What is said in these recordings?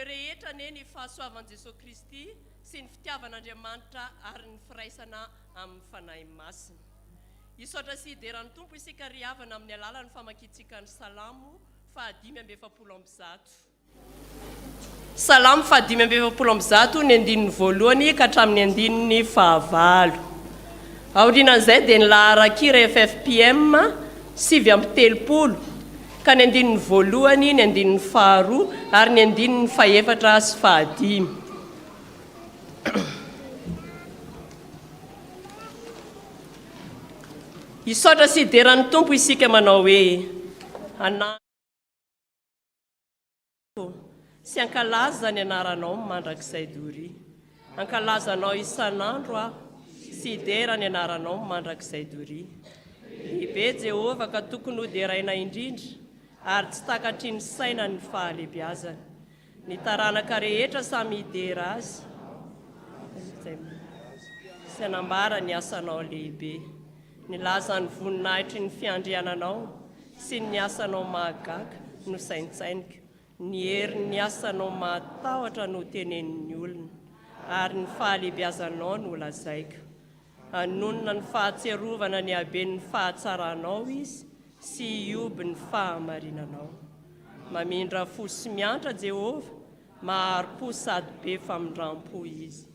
rehetra ne ny fahasoavan'i Jesosy Kristy sy ny fitiavan'Andriamanitra ary ny firaisana amin'ny fanahy masina. Isaotra sy hideran'ny tompo isika ry havana amin'ny alalan'ny famakiantsika ny salamo 5:7. Salamo 5:7 ny andinin'ny voalohany ka hatramin'ny andininy 9. Aorianan'izay dia ny laharan-kira FFPM 7:30 ka ny andinin'ny voalohany, ny andinin'ny 2 ary ny andinin'ny 4 sy 5. Isaotra sy hideran'ny tompo isika manao hoe sy ankalaza ny anaranao mandrakizay dory. Ankalazanao isan'andro sy hidera ny anaranao mandrakizay dory. Lehibe Jehova ka tokony hoderaina indrindra ary tsy takatry ny saina ny fahalebiazana. Ny taranaka rehetra samy hidera azy sy anambara ny asanao lehibe. Ny lazan'ny voninahitry ny fiandriananao sy ny asanao mahagaga no saintsainika. Ny herin'ny asanao mahatahotra no tenenin'ny olona ary ny fahalebiazanao no lazaika. Anonona ny fahatserovana ny haben'ny fahatsaranao izy sy ioby ny fahamarinanao. Mamindra fo sy miantra Jehova, maharo-po sady be famindram-po izy.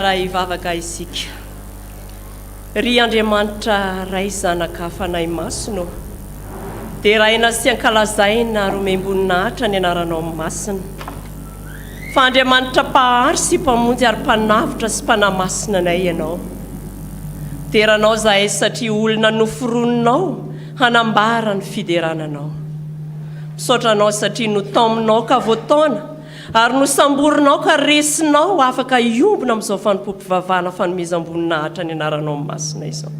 Ivavaka isika. Ry Andriamanitra ray zanaka fanahy masino, dia raina sy ankalazaina romem-boninahitra ny anaranao masina. Fa Andriamanitra mpahary sy mpamonjy ary mpanavitra sy mpanahy masina anay ianao. Deranao zahay satria olona noforoninao hanambara ny fiderananao. Misaotranao satria notaominao ka voataona ary nosamborinao ka resinao afaka iombona amin'izao fanompom-pivavahana fanomezam-boninahitra ny anaranao masina izao.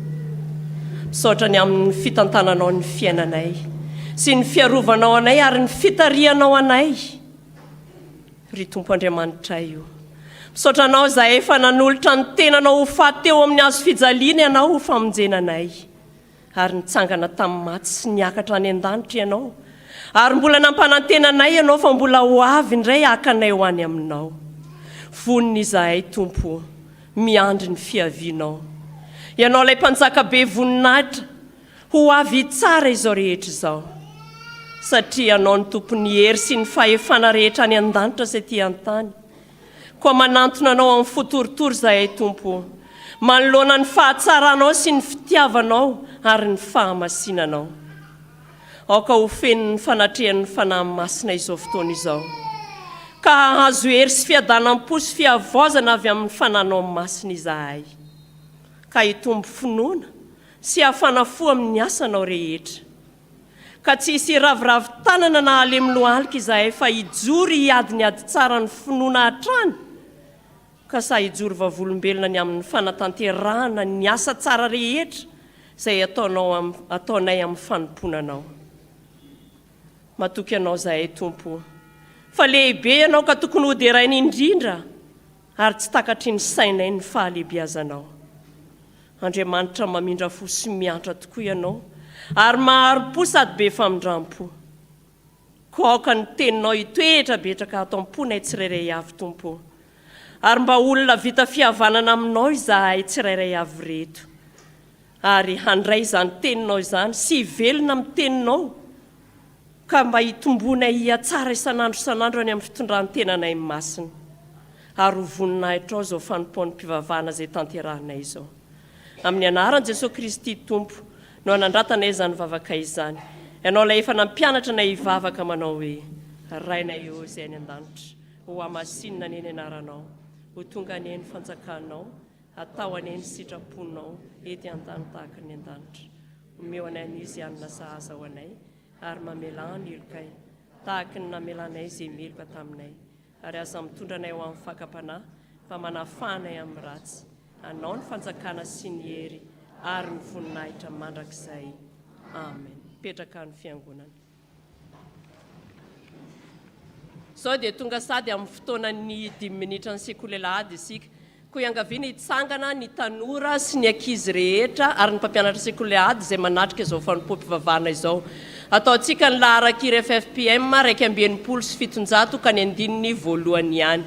Misaotra ny amin'ny fitantananao ny fiainanay sy ny fiarovanao anay ary ny fitarianao anay. Ry Tompo Andriamanitra io, misaotranao zahay efa nanolotra ny tenanao ho faty teo amin'ny hazo fijaliana ianao ho famonjena anay. ary nitsangana tamin'ny maty sy niakatra any an-danitra ianao, ary mbola nampanantenanay ianao fa mbola ho avy indray akanay ho any aminao. Vonina izahay Tompo, miandry ny fiavianao. Ianao ilay mpanjaka be voninahitra, ho avy tsara izao rehetra izao. Satria ianao ny tompony hery sy ny fahefana rehetra any an-danitra sy aty an-tany. Koa manantona anao amin'ny fotoritory izahay Tompo, manoloana ny fahatsaranao sy ny fitiavanao ary ny fahamasinanao. Aoka ho feno ny fanatrehan'ny fanahy masina izao fotoana izao, ka hahazo hery sy fiadanam-po sy fiavozana avy amin'ny fananao masina izahay. Ka hitombo finoana sy hafanafo amin'ny asanao rehetra. Ka tsy hisy raviravy tanana na alemonoalika izahay fa hijory hiady ny ady tsara ny finoana hatrany. Ka sa hijory vavolombelona ny amin'ny fanatanterahana ny asa tsara rehetra izay ataonay amin'ny fanomponanao. Matoky ianao izahay Tompo, fa lehibe ianao ka tokony ho derainy indrindra ary tsy takatry ny sainay ny fahalehibiazanao. Andriamanitra mamindra fo sy miantra tokoa ianao, ary maharo-po sady be famindram-po. Koa ny teninao hitoetra betraka ato am-ponay tsirairay avy Tompo, ary mba olona vita fihavanana aminao izahay tsirairay avy reto, ary handray izany teninao izany sy velona amin'ny teninao, ka mba hitombonay hiatsara isan'andro any amin'ny fitondran-tenanay masina, ary ho voninahitra ao izao fanompoan'ny mpivavahana izay tanterahanay izao. Amin'ny anaran'i Jesosy Kristy Tompo no anandratanay izany vavaka izany. Ianao ilay efa nampianatra nay hivavaka manao hoe: rainay eo izay any an-danitra, ho hamasinina ny eny anaranao, ho tonga ny eny fanjakanao, atao any eny sitraponao ety an-tany tahaka ny an-danitra. Omeo anay an'izy anina sahaza ho anay, ary mamela ny ilokay tahaka ny namelanay izay meloka taminay, ary aza mitondra anay ho amin'ny fakapanahy fa manafanay amin'ny ratsy. Anao ny fanjakana sy ny hery ary ny voninahitra mandrakizay. Amen. Petraka ny fiangonana. Sao dia tonga sady amin'ny fotoanany 5 minitra ny sekolelahady isika. Koa iangaviana hitsangana ny tanora sy ny ankizy rehetra ary ny mpampianatra sekolelahady izay manatrika izao fanompoam-pivavahana izao. Ataontsika ny laharakiry FFPM 280 sy 700 ka ny andininy voalohany ihany.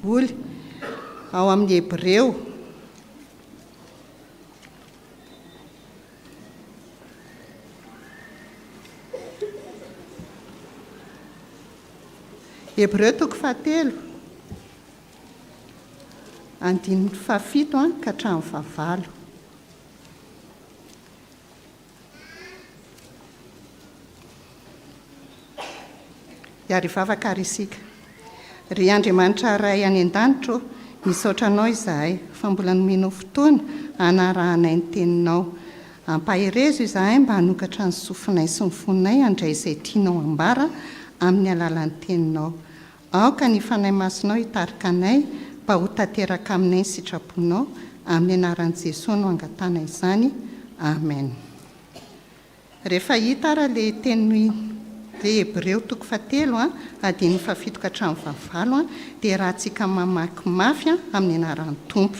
Boly ao amin'ny Hebreo toko 7 andininy 7 ka hatramin'ny 9. Iary vavaka ary isika. Ry Andriamanitra ray any an-danitra, misaotra anao izahay fa mbola nomeno fotoana hanarahanay ny teninao. Ampaherezo izahay mba hanokatra ny sofinay sy ny fonay handray izay tianao ambara amin'ny alalan'ny teninao. Aoka ny fanahy masinao hitarika anay mba ho tanteraka aminay ny sitraponao, amin'ny anaran'i Jesosy no angatana izany. Amen. rehefa hita ara le teny le hebreo toko fatelo a adiny fafito ka hatramin'ny favalo a dia raha ntsika mamaky mafy a amin'ny anaran'ny tompo.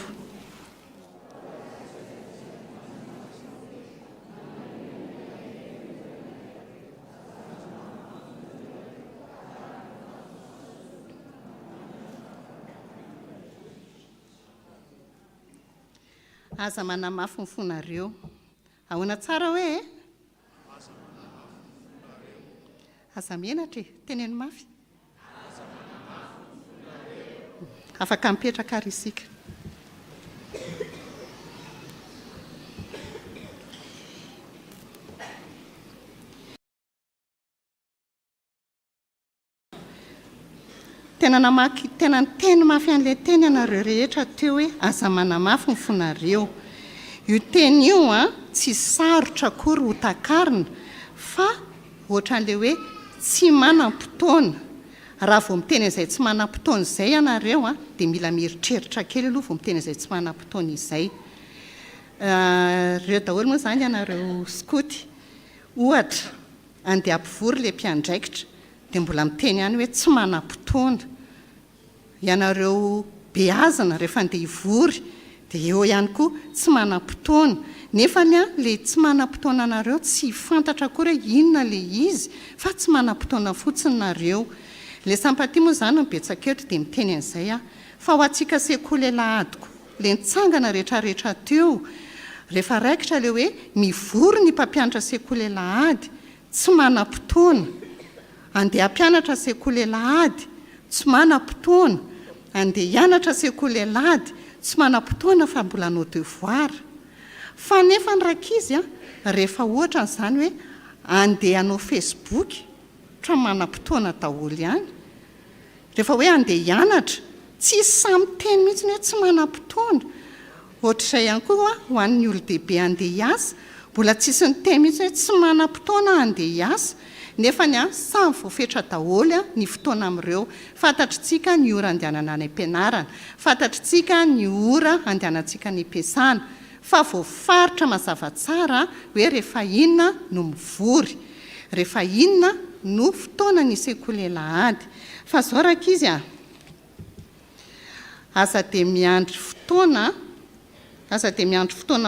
Aza manamafy ny fonareo. Ahoana tsara hoe aza menatra e, teneny mafy. Afaka mipetraka ary isika. Tena ny teny mafy an'ilay teny ianareo rehetra teo hoe aza manamafy ny fonareo. Io teny io a tsy sarotra akory ho takarina fa ohatran'ilay hoe tsy manam-potoana. Raha vao miteny izay tsy manam-potoana izay ianareo a dia mila mieritreritra kely aloha vao miteny izay tsy manam-potoana izay. Reo daholo moa izany ianareo skoty, ohatra andeha ampivory ilay mpiandraikitra dia mbola miteny ihany hoe tsy manam-potoana. Ianareo beazana rehefa andeha hivory dia eo ihany koa tsy manam-potoana. Nefa le tsy manam-potoana anareo tsy fantatra akory hoe inona le izy fa tsy manam-potoana fotsiny nareo. Le sampatia moa izany ny betsaka eto dia miteny an'izay a fa ho antsika sekoly alahadiko le nitsangana rehetrarehetra teo rehefa raikitra le hoe mivory ny mpampianatra sekoly alahady tsy manam-potoana, andeha hampianatra sekoly alahady tsy manam-potoana, andeha hianatra sekoly alahady tsy manam-potoana fa mbola hanao devoir. Fa nefa ny rakizy a rehefa ohatra n'izany hoe andeha hanao Facebook tra manam-potoana daholo ihany. Rehefa hoe andeha hianatra tsy samy teny mihitsy hoe tsy manam-potoana. Ohatr'izay ihany koa ho an'ny olodehibe andeha hiasa mbola tsisy ny teny mihitsy hoe tsy manam-potoana andeha hiasa. Nefa ny samy voafetra daholo ny fotoana amin'ireo. Fantatritsika ny ora andehanana any am-pianarana, fantatritsika ny ora andehanantsika ny am-piasana, fa voafaritra mazava tsara hoe rehefa inona no mivory, rehefa inona no fotoana ny sekoly alahady. Fa zao rakizy aza dia miandry fotoana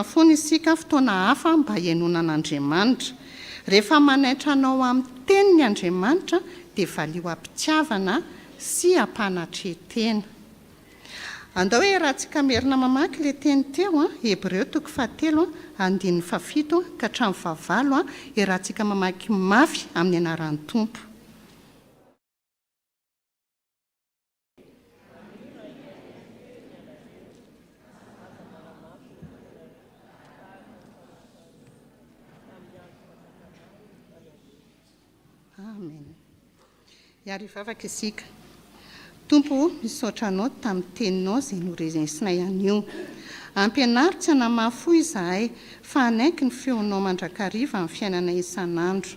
foana isika, fotoana hafa mba hiainonan'Andriamanitra. Rehefa manaitra anao amin'ny tenin'ny Andriamanitra dia valio ampitiavana sy ampanatretena. Andao hoe raha tsika merina mamaky le teny teo Hebreo toko fatelo andin'ny fafito ka hatramin'ny favalo raha tsika mamaky mafy amin'ny anaran'ny tompo. Amen. Iary vavaka isika. Tompo, misaotra anao tamin'ny teninao izay noresensinay an'io. Ampianaritsy anamafo izahay fa anaiky ny feonao mandrakariva amin'ny fiainana isan'andro.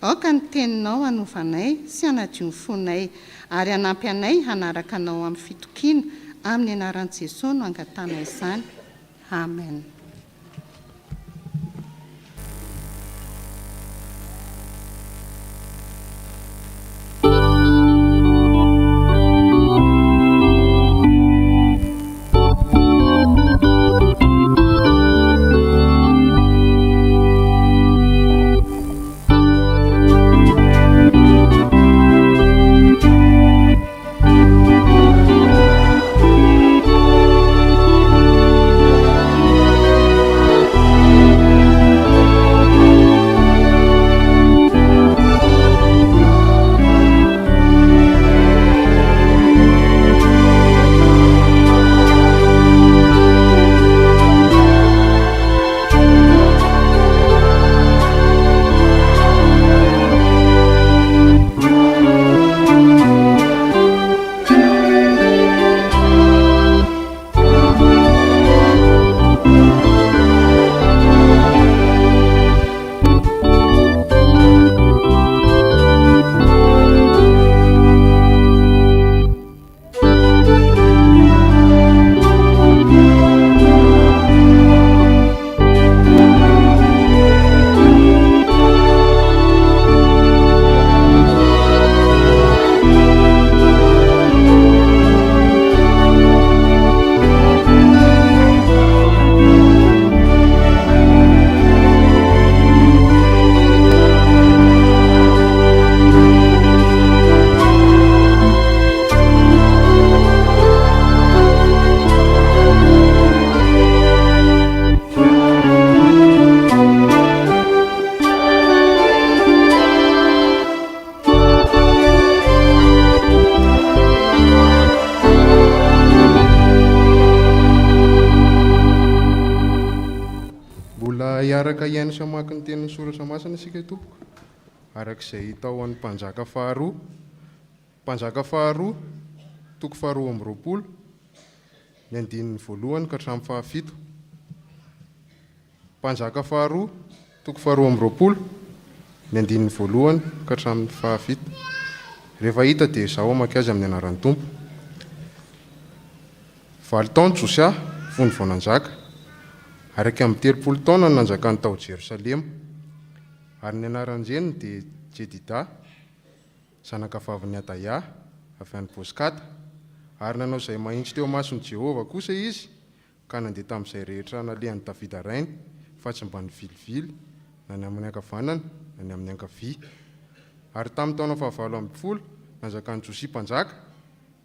Aoka ny teninao hanovanay sy hanadio ny fonay ary hanampy anay hanaraka anao amin'ny fitokiana amin'ny anaran'i Jesosy no angatana izany. Amen. hiaraka iaino sy hamaky ny tenin'ny soratra masina isika tompoko arak'izay hita ao an'ny mpanjaka faharoa toko faharoa amby roapolo ny andinin'ny voalohany ka hatramin'ny fahafito. Mpanjaka faharoa toko faharoa amby roapolo ny andinin'ny voalohany ka hatramin'ny fahafito. Rehefa hita dia izaho hamaky azy amin'ny anaran'ny tompo. 20 taona Josia fony vao nanjaka, araka amin'ny 30 taona no nanjakany tao Jerosalema, ary ny anaran'ny reniny dia Jedida, zanaka vaviny Adaya, avy any Boskata, ary nanao izay mahitsy teo mason'i Jehova kosa izy, ka nandeha tamin'izay rehetra nalehan'i Davida rainy, fa tsy mba nivilivily, na ny amin'ny ankavanana, na ny amin'ny ankavia. Ary tamin'ny taona fahavalo amby folo, nanjakany Josia mpanjaka,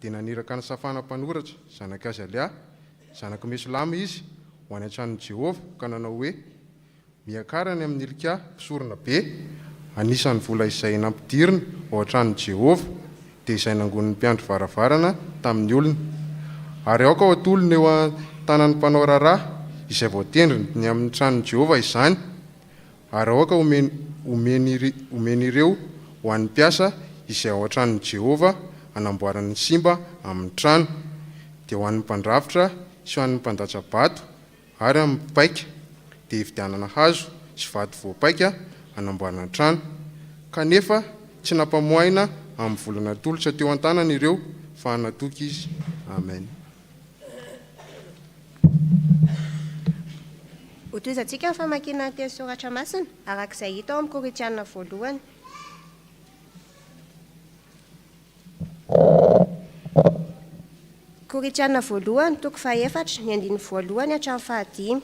dia naniraka ny Safana mpanoratra, zanaka Azalia, zanaka Mesolama izy, ho any an-tranon'i Jehova, ka nanao hoe, miakarany amin'ny Hilkia mpisorona be, anisan'ny vola izay nampidirina ao an-tranon'i Jehova, dia izay nangon'ny mpiandro varavarana tamin'ny olona. Ary aoka ao atolony eo an-tanan'ny mpanao raharaha, izay voatendriny ny amin'ny tranon'i Jehova izany, ary aoka omeny ireo ho an'ny mpiasa izay ao an-tranon'i Jehova anamboarany simba amin'ny trano, dia ho an'ny mpandrafitra sy ho an'ny mpandatsa bato ary amin'ny paika, dia hividianana hazo sy vato voapaika anamboarana trano, kanefa tsy nampamoaina amin'ny volana tolotra teo an-tanana ireo fa natoky izy. Amen. Hotoizantsika ny famakiana ny teny soratra masina arak'izay hita ao amin'ny Korintianina voalohany. Korintianina voalohany toko fahaefatra ny andiny voalohany hatramin'ny fahadimy.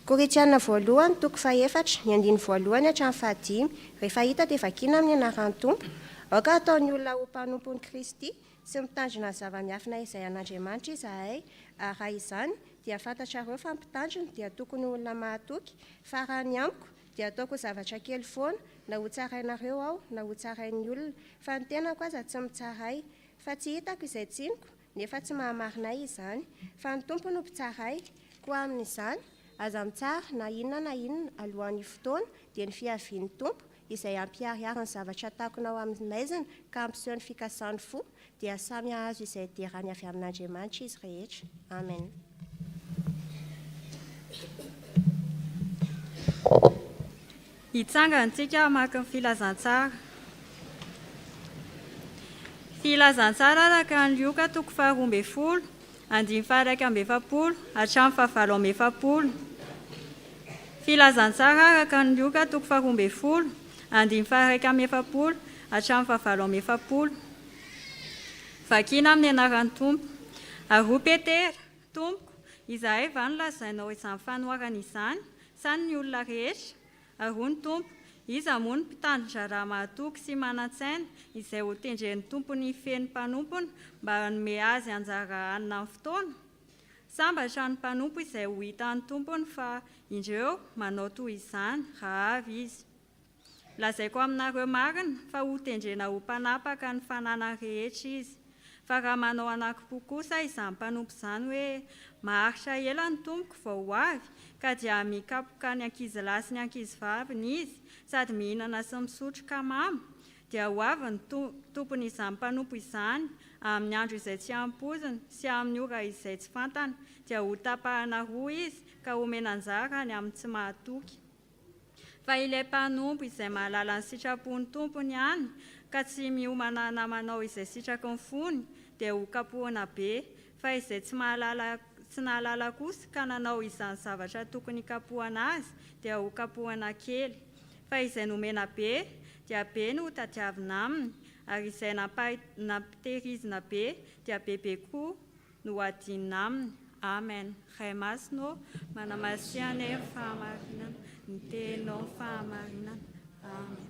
Korintianina voalohany toko fahaefatra ny andiny voalohany hatramin'ny fahadimy. Rehefa hita dia vakiana amin'ny anaran'ny tompo. Aoka ataony olona ho mpanompon'i Kristy sy mitandrina ny zava-miafina izay an'Andriamanitra izahay, ary raha izany dia fantatrareo fa mpitandrina dia tokony olona mahatoky, fa raha ny amiko dia ataoko zavatra kely foana, na ho tsarainareo aho na ho tsarain'ny olona, fa ny tenako aza tsy mitsaray, fa tsy hitako izay tsinoko nefa tsy mahamarinay izany, fa ny tompo no mpitsaray, koa amin'izany aza mitsara na inona alohan'ny fotoana dia ny fiavian'ny tompo izay ampiariary ny zavatra takonao amin'ny maizina ka ampiseho ny fikasan'ny fo, dia samy ahazo izay derany avy amin'Andriamanitra izy rehetra. Amen. Hitsangantsika maka ny filazantsara. Filazantsara araka ny Lioka toko faharoa amby folo, andimy faha raika amby efapolo, hatramin'ny fahavalo amby efapolo. Filazantsara araka ny Lioka toko faharoa amby folo, andimy faha raika amby efapolo, hatramin'ny fahavalo amby efapolo. Vakiana amin'ny anaran'ny tompo. Aroa Petera, tompoko, izahay va nolazainao izany fanoharana izany, sany ny olona rehetra. Aroa ny tompo, iza moa ny mpitandrina raha mahatoky sy manan-tsaina izay ho tendren'ny tompony feny mpanompony mba hanome azy anjara anina amin'ny fotoana. Sambatra ny mpanompo izay ho hitan'ny tompony fa indreo manao toy izany raha avy izy. Lazaiko aminareo marina fa ho tendrena ho mpanapaka ny fananany rehetra izy. Fa raha manao anaky-po kosa izany mpanompo izany hoe maharitra ela ny tompoko vao ho avy, ka dia mikapoka ny ankizy lahy sy ny ankizy vaviny izy, sady mihinana sy misotro kamama, dia ho avy ny tompony izany mpanompo izany amin'ny andro izay tsy ampoziny sy amin'ny ora izay tsy fantana, dia ho tapahana roa izy ka omena anjara ny amin'ny tsy mahatoky. Fa ilay mpanompo izay mahalala ny sitrapon'ny tompony ihany, ka tsy miomana namanao izay sitraky ny fony, dia ho kapohana be, fa izay tsy nahalala kosa ka nanao izany zavatra tokony kapohana azy, dia ho kapohana kely. Fa izay nomena be, dia be no tadiavina aminy, ary izay nampitehirizina be, dia bebe koa no adinina aminy. Amen. Ray masino, manamasiana ny fahamarinana, ny teninao ny fahamarinana. Amen.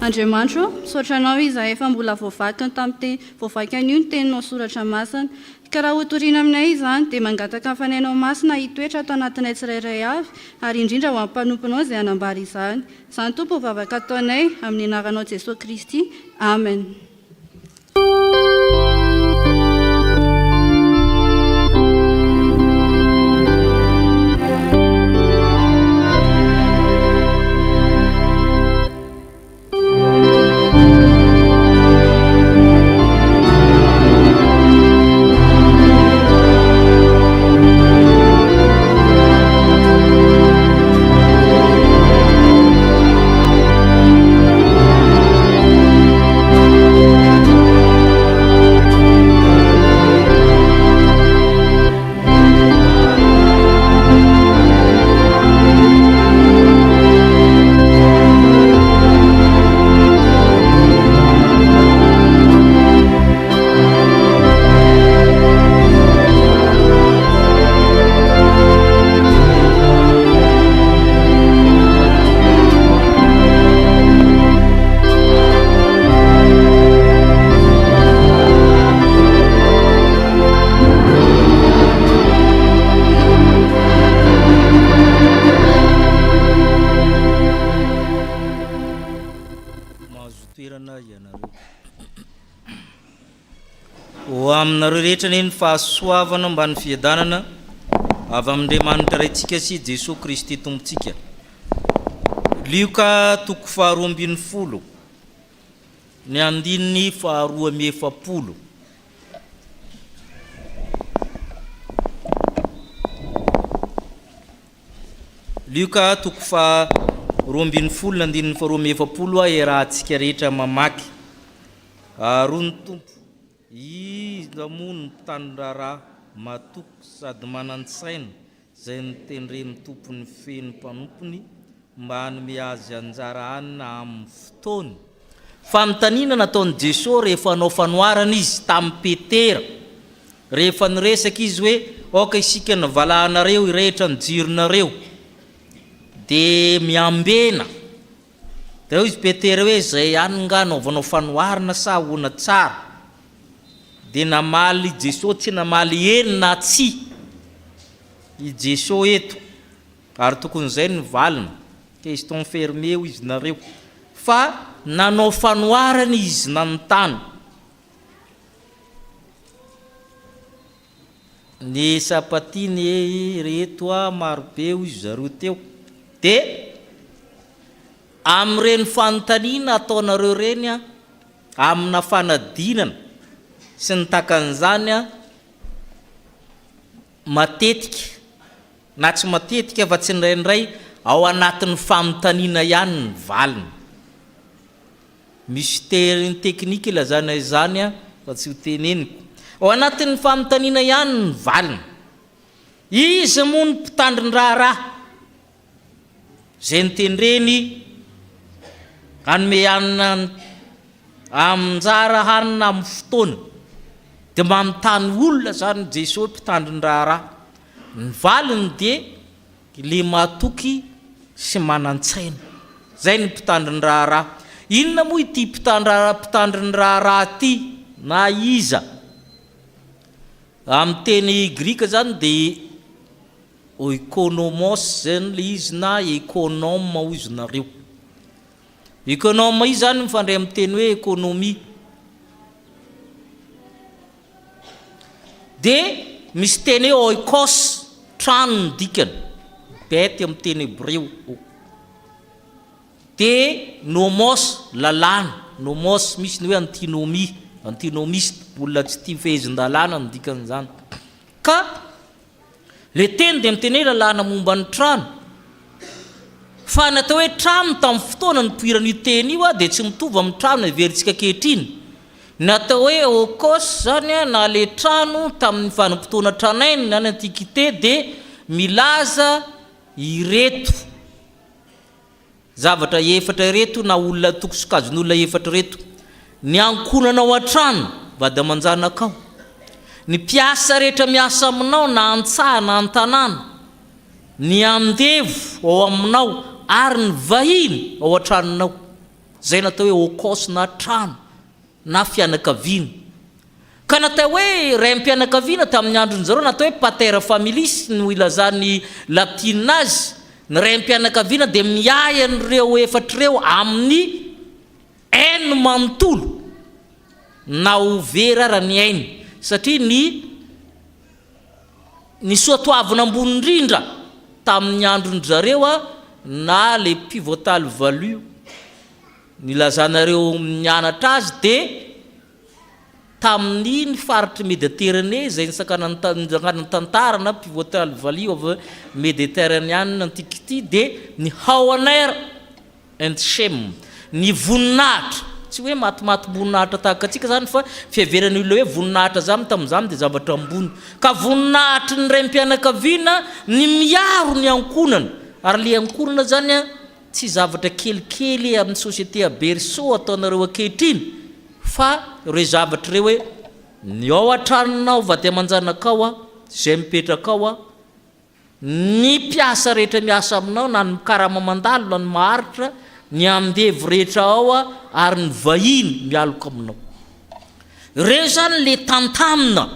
Andriamanitro, misaotra anao izahay efa mbola voavaky an'io ny teninao soratra masina. Ka raha hotoriana aminay izany dia mangataka ny fanainao masina hitoetra atao anatinay tsirairay avy, ary indrindra ho amin'ny mpanomponao izay hanambara izany. Izany tompo vavaka ataonay amin'ny anaranao Jesosy Kristy. Amen. Aminareo rehetra ny fahasoavana mbany fiadanana avy amin'Andriamanitra raintsika sy Jesosy Kristy tompontsika. Lioka toko 12 ny andininy 240. Lioka toko 12 ny andininy 240 erahantsika rehetra mamaky. Arony tompo izy mono mitandrara matoky sady manan-tsaina izay nitendreny tompony feno mpanompony mba hanome azy anjara anina amin'ny fotoany. Fanontaniana nataon'i Jesosy rehefa hanao fanoharana izy tamin'ny Petera, rehefa niresaka izy hoe oka isika nivalahanareo irehitra ny jironareo dia miambena. Dia izy Petera hoe izay ihany nga naovanao fanoharana sa ahoana tsara? Dia namaly Jesosy tsy namaly eny na tsy i Jesosy eto, ary tokony izay ny valina. Question fermée izy nareo, fa nanao fanoharana izy nanontany. Ny sapatiny reto marobe izy zareo teo. Dia amin'ireny fanontaniana ataonareo reny amina fanadinana sy ny takan'izany matetika na tsy matetika fa tsy ndraindray ao anatin'ny fanontaniana ihany ny valina. Misy teriny teknika ilazana izany fa tsy ho teneniko. Ao anatin'ny fanontaniana ihany ny valina. Izy moa ny mpitandrin-draharaha izay nitendreny hanome hanina aminjara hanina amin'ny fotoana. Dia manontany olona zany Jesosy mpitandrin-draharaha. Ny valiny dia le matoky sy manan-tsaina. Zay ny mpitandrin-draharaha. Inona moa ity mpitandrin-draharaha ty na iza? Amin'ny teny Grika zany dia oikonomos zany le izy na ekonoma hoy izy nareo. Ekonoma izy zany mifandray amin'ny teny hoe ekonomia. Dia misy teny hoe oikos, trano ny dikany, bety amin'ny teny Hebreo. Dia nomos, lalàna. Nomos misy ny hoe antinomia, antinomiste, olona tsy tia fehezin-dalàna ny dikan'izany. Ka le teny dia miteny hoe lalàna momba ny trano. Fa natao hoe trano tamin'ny fotoana ny poiran'io teny io dia tsy mitovy amin'ny trano everitsika ankehitriny. Natao hoe okos zany na le trano tamin'ny vanim-potoana tranainy na ny antikité dia milaza ireto zavatra efatra ireto na olona tokosokajin'olona efatra ireto. Ny ankonanao an-trano vady aman-janakao, ny mpiasa rehetra miasa aminao na antsaha na an-tanàna, ny andevo ao aminao ary ny vahiny ao an-tranonao. zay natao hoe okosy na trano na fianakaviana ka natao hoe raim-pianakaviana tamin'ny androny zareo natao hoe pater familis no ilazany latina azy ny raim-pianakaviana dia miay an'ireo efatr'ireo amin'ny ainy manontolo na overa raha ny ainy satria ny soatoavina ambony indrindra tamin'ny androny zareo na le pivotal value nilazanareo mianatra azy dia tamin'ny ny faritry méditerranée zay nisakana tantara na pivotal value of méditerranéenne antiquité dia ny Hohener and Shem ny voninahitra tsy hoe matimaty voninahitra tahaka atsika zany fa fiheveran'olona hoe voninahitra zany tamin'izany dia zavatra ambony ka voninahitry ny raim-pianakaviana ny miaro ny ankonana ary le ankonana zany tsy zavatra kelikely amin'ny société à berceau ataonareo ankehitriny fa ireo zavatra ireo hoe ny ao an-tranonao vady aman-janakao zay mipetraka ao ny mpiasa rehetra miasa aminao na ny mikarama mandalo na ny maharitra ny amdevo rehetra ao ary ny vahiny mialoka aminao ireo zany le tantamina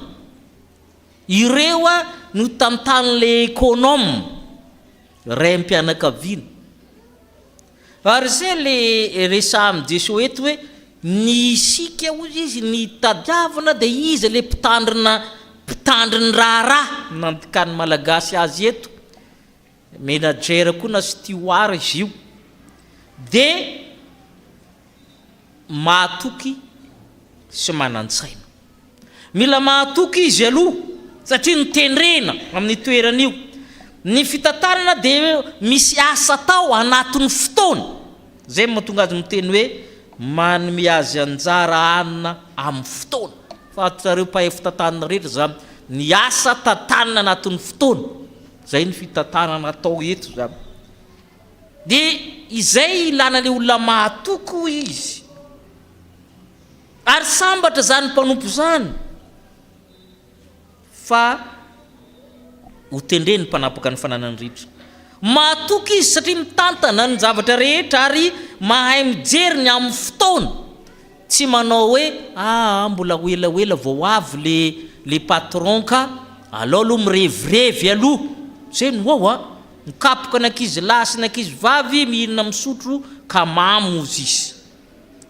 ireo no tantan'le économe raim-pianakaviana ary zay le resa amin'ny Jesosy eto hoe ny isika ozy izy ny tadiavana dia izy le mpitandriny raharaha nandikany malagasy azy eto ménagère koa na steward izy io dia mahatoky sy manan-tsaina mila mahatoky izy aloha satria nitendrena amin'ny toeran'io ny fitantanana dia misy asa tao anatin'ny fotoana zay mahatonga azy miteny hoe manome azy anjara anina amin'ny fotoana fa tsareo mpahay fitantanana rehetra zany ny asa tantanana anatin'ny fotoana zay ny fitantanana atao eto zany dia izay ilana le olona mahatoko izy ary sambatra zany mpanompo zany fa hotendreny mpanapaka ny fananany rehetra mahatoky izy satria mitantana ny zavatra rehetra ary mahay mijery ny amin'ny fotoana tsy manao hoe mbola elaela vao avy le patron ka alao aloha mirevirevy aloha zay no ao mikapoka ny ankizy lahy sy ny ankizy vavy mihinana misotro ka mamo ozy izy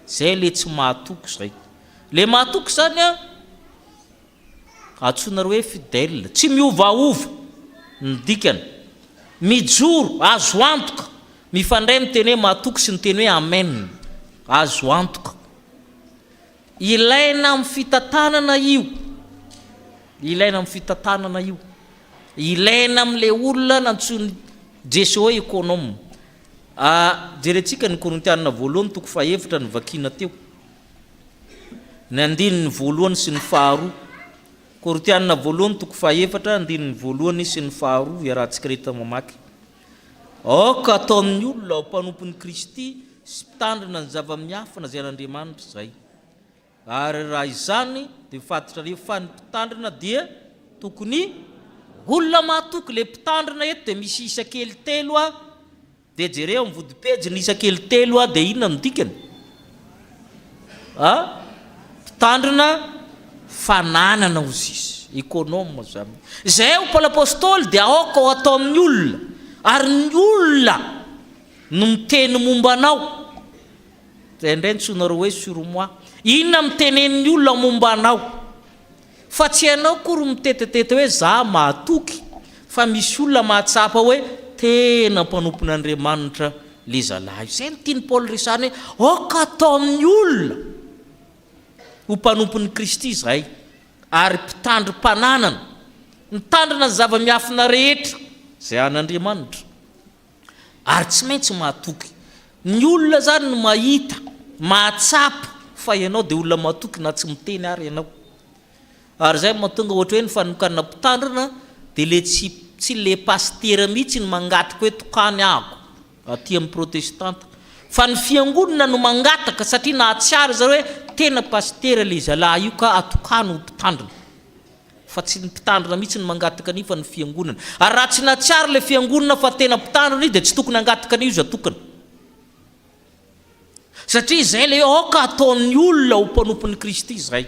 zay le tsy mahatoky zay le mahatoky zany atsonareo hoe fidèle tsy miovaova ny dikany mijoro azo antoka mifandray miteny hoe mahatoky sy ny teny hoe amen azo antoka ilaina amin'ny fitantanana io ilaina amin'le olona nantsony Jesosy hoe économe jerentsika ny Korintianina voalohany toko fahaefatra ny vakina teo ny andininy voalohany sy ny faharoa Korintianina voalohany toko fahaefatra andininy voalohany sy ny faharoa iarahantsika rehetra mamaky aoka atao amin'ny olona ao mpanompon'ny Kristy sy mpitandrina ny zava-miafina zay an'Andriamanitra zay ary raha izany dia fatatrareo fa ny mpitandrina dia tokony olona mahatoky le mpitandrina eto dia misy isa kely telo dia jereo amin'ny vodi-pejy ny isa kely telo dia inona no dikany mpitandrina fananana ozy izy économe zany zay ho Paoly apôstôly dia aoka ao atao amin'ny olona ary ny olona no miteny mombanao zay indray ntsonareo hoe sur moi inona mitenen'ny olona mombanao fa tsy ianao kory mitetetete hoe za mahatoky fa misy olona mahatsapa hoe tena mpanompon'Andriamanitra le zalahy zay ny tiany Paoly resany hoe aoka atao amin'ny olona ho mpanompon'ny Kristy zay ary mpitandro mpananana mitandrina ny zava-miafina rehetra zay an'Andriamanitra ary tsy maintsy mahatoky ny olona zany no mahita mahatsapa fa ianao dia olona mahatoky na tsy miteny ary ianao ary zay mahatonga ohatra hoe ny fanokanana mpitandrina dia le tsy le pastera mihitsy ny mangataka hoe tokany ahako aty amin'ny protestanta fa ny fiangonana no mangataka satria nahatsiary zareo hoe tena pastera le zalahy io ka atokany ho mpitandrina fa tsy ny mpitandrina mihitsy ny mangataka an'io fa ny fiangonana ary raha tsy nahatsiary le fiangonana fa tena mpitandrina io dia tsy tokony hangataka an'io izy atokana satria zay le aoka ataon'ny olona ho mpanompon'ny Kristy zay.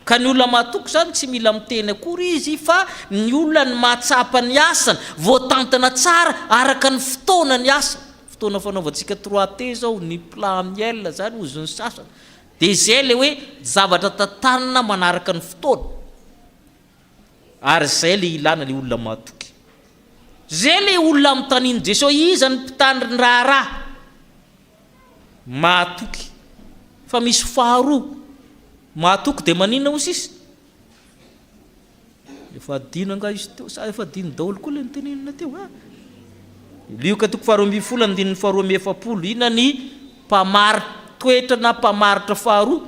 Ka ny olona mahatoky zany tsy mila miteny akory izy fa ny olona ny mahatsapa ny asany voatantana tsara araka ny fotoana ny asa. Fotoana fanaovantsika 3T zao ny plan miel zany ozony sasany. Dia zay le hoe zavatra tantanana manaraka ny fotoana. Ary zay le ilana le olona mahatoky. Zay le olona am'taniny Jesosy izy ny mpitandriny raha mahatoky. Fa misy faharoa mahatoky dia maninona ho sisa? Efa adino nga izy teo sa efa adino daholo koa le nitenenina teo. Lioka toko 12:270 ina ny mpamaritra toetra na mpamaritra faharoa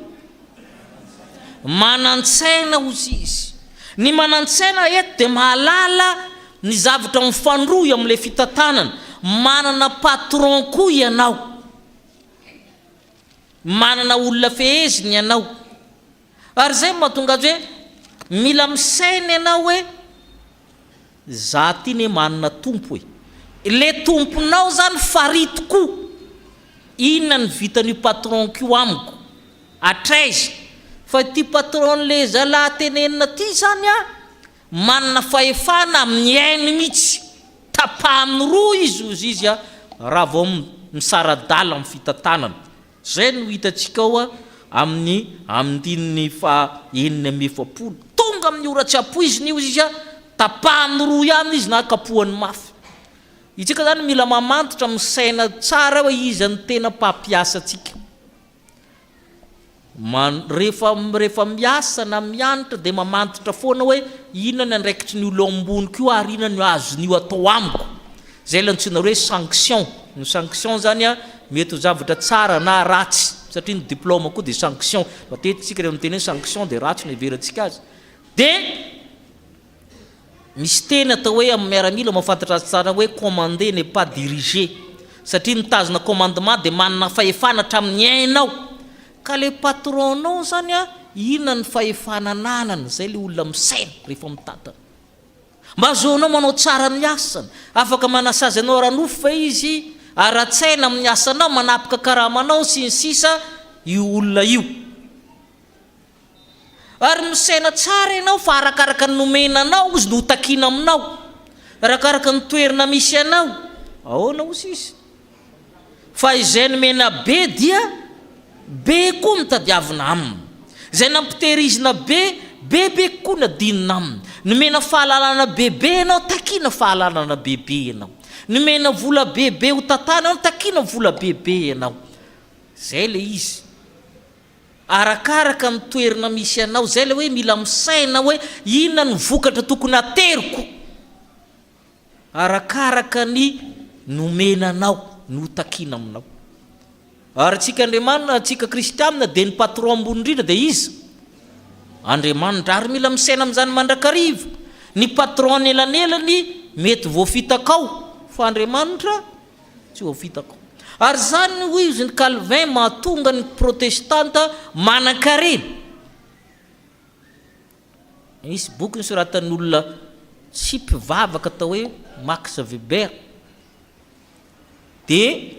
manan-tsaina ozy izy. Ny manan-tsaina eto dia mahalala ny zavatra mifandroy amin'ilay fitantanana. Manana patron koa ianao, manana olona feheziny ianao. Ary zay mahatonga azy hoe mila misaina ianao hoe za ty ne manana tompo. Le tomponao zany farito koa. Inona ny vitan'io patron kio amiko? Atraiza. Fa ty patron le zalahy tenenina ty zany manana fahefana amin'ny ainy mihitsy. Tapa amin'ny roa izy ozy izy raha vao misaradala amin'ny fitantanana. Zay no hitantsika ao amin'ny dininy fahaenina amby 70. Tonga amin'ny oratsapo izy ny izy tapa amin'ny roa ihany izy na kapohany mafy. Itsika zany mila mamantatra misaina tsara hoe izy ny tena mpampiasa atsika. Rehefa miasa na mianatra dia mamantatra foana hoe inona ny andraikitry ny olo ambony koa ary inona ny azon'io atao amiko. Zay le antsoina hoe sanction. Ny sanction zany mety ho zavatra tsara na ratsy. Satria ny diplôma koa dia sanction. Matetika rehefa miteny sanction dia ratsy ny heverantsika azy. Dia misy teny atao hoe amin'ny miaramila mahafantatra azy tsara hoe commander n'est pas diriger. Satria mitazona commandement dia manana fahefana hatramin'ny ainao. Ka le patronao zany inona ny fahefana ananany. Zay le olona misaina rehefa mitantana. Mba azoanao manao tsara ny asany. Afaka manasazy anao ranofo fa izy ara-tsaina amin'ny asanao manapaka karamanao sy ny sisa io olona io. Ary misaina tsara ianao fa arakaraka ny nomenanao izy no takina aminao. Arakaraka ny toerana misy anao. Ahoana ozy izy? Fa izay nomena be dia be koa mitadiavina aminy. Zay nampitehirizina be koa nadinina aminy. Nomena fahalalana bebe ianao, takina fahalalana bebe ianao. Nomena vola bebe ho tantana, takina vola bebe ianao. Zay le izy. Arakaraka ny toerana misy anao. Zay le hoe mila misaina hoe inona ny vokatra tokony ateriko. Arakaraka ny nomenanao, no takina aminao. Ary tsika Andriamanitra, tsika kristianina dia ny patron ambony indrindra dia izy Andriamanitra. Ary mila misaina amin'izany mandrakariva. Ny patron anelanelany mety voafitakao, fa Andriamanitra tsy voafitakao. Ary zany hoy izy ny Calvin mahatonga ny protestanta manan-karena. Misy boky nosoratan'ny olona tsy mpivavaka atao hoe Max Weber. Dia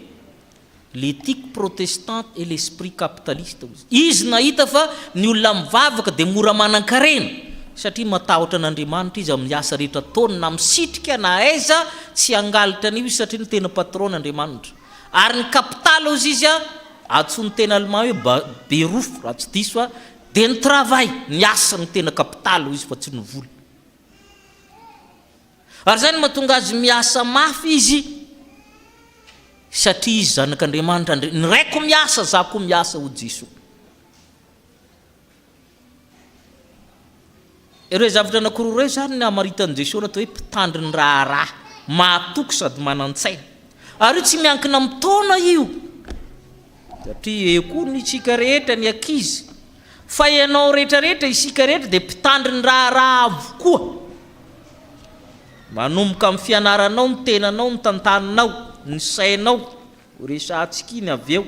l'éthique protestante et l'esprit capitaliste. Izy nahita fa ny olona mivavaka dia mora manan-karena satria matahotra an'Andriamanitra izy amin'ny asa rehetra ataony na misitrika na aiza tsy hangalitra an'io izy satria ny tena patron n'Andriamanitra. Ary ny kapitaly ozy izy antsoiny tena allemand hoe beruf raha tsy diso dia ny travail, ny asa ny tena kapitaly izy fa tsy ny vola. Ary zany mahatonga azy miasa mafy izy satria izy zanak'Andriamanitra. Ny raiko miasa, za koa miasa ho Jesosy. Ireo zavatra anankiroa ireo zany ny amaritan'i Jesosy natao hoe mpitandry ny raha mahatoky sady manan-tsaina. Ary io tsy miankina amin'ny taona io. Satria eo koa ny tsika rehetra ny ankizy. Fa ianao rehetrarehetra isika rehetra dia mpitandry ny raha avokoa. Manomboka amin'ny fianaranao, ny tenanao, ny tantaninao, ny sainao, resantsika iny avy eo.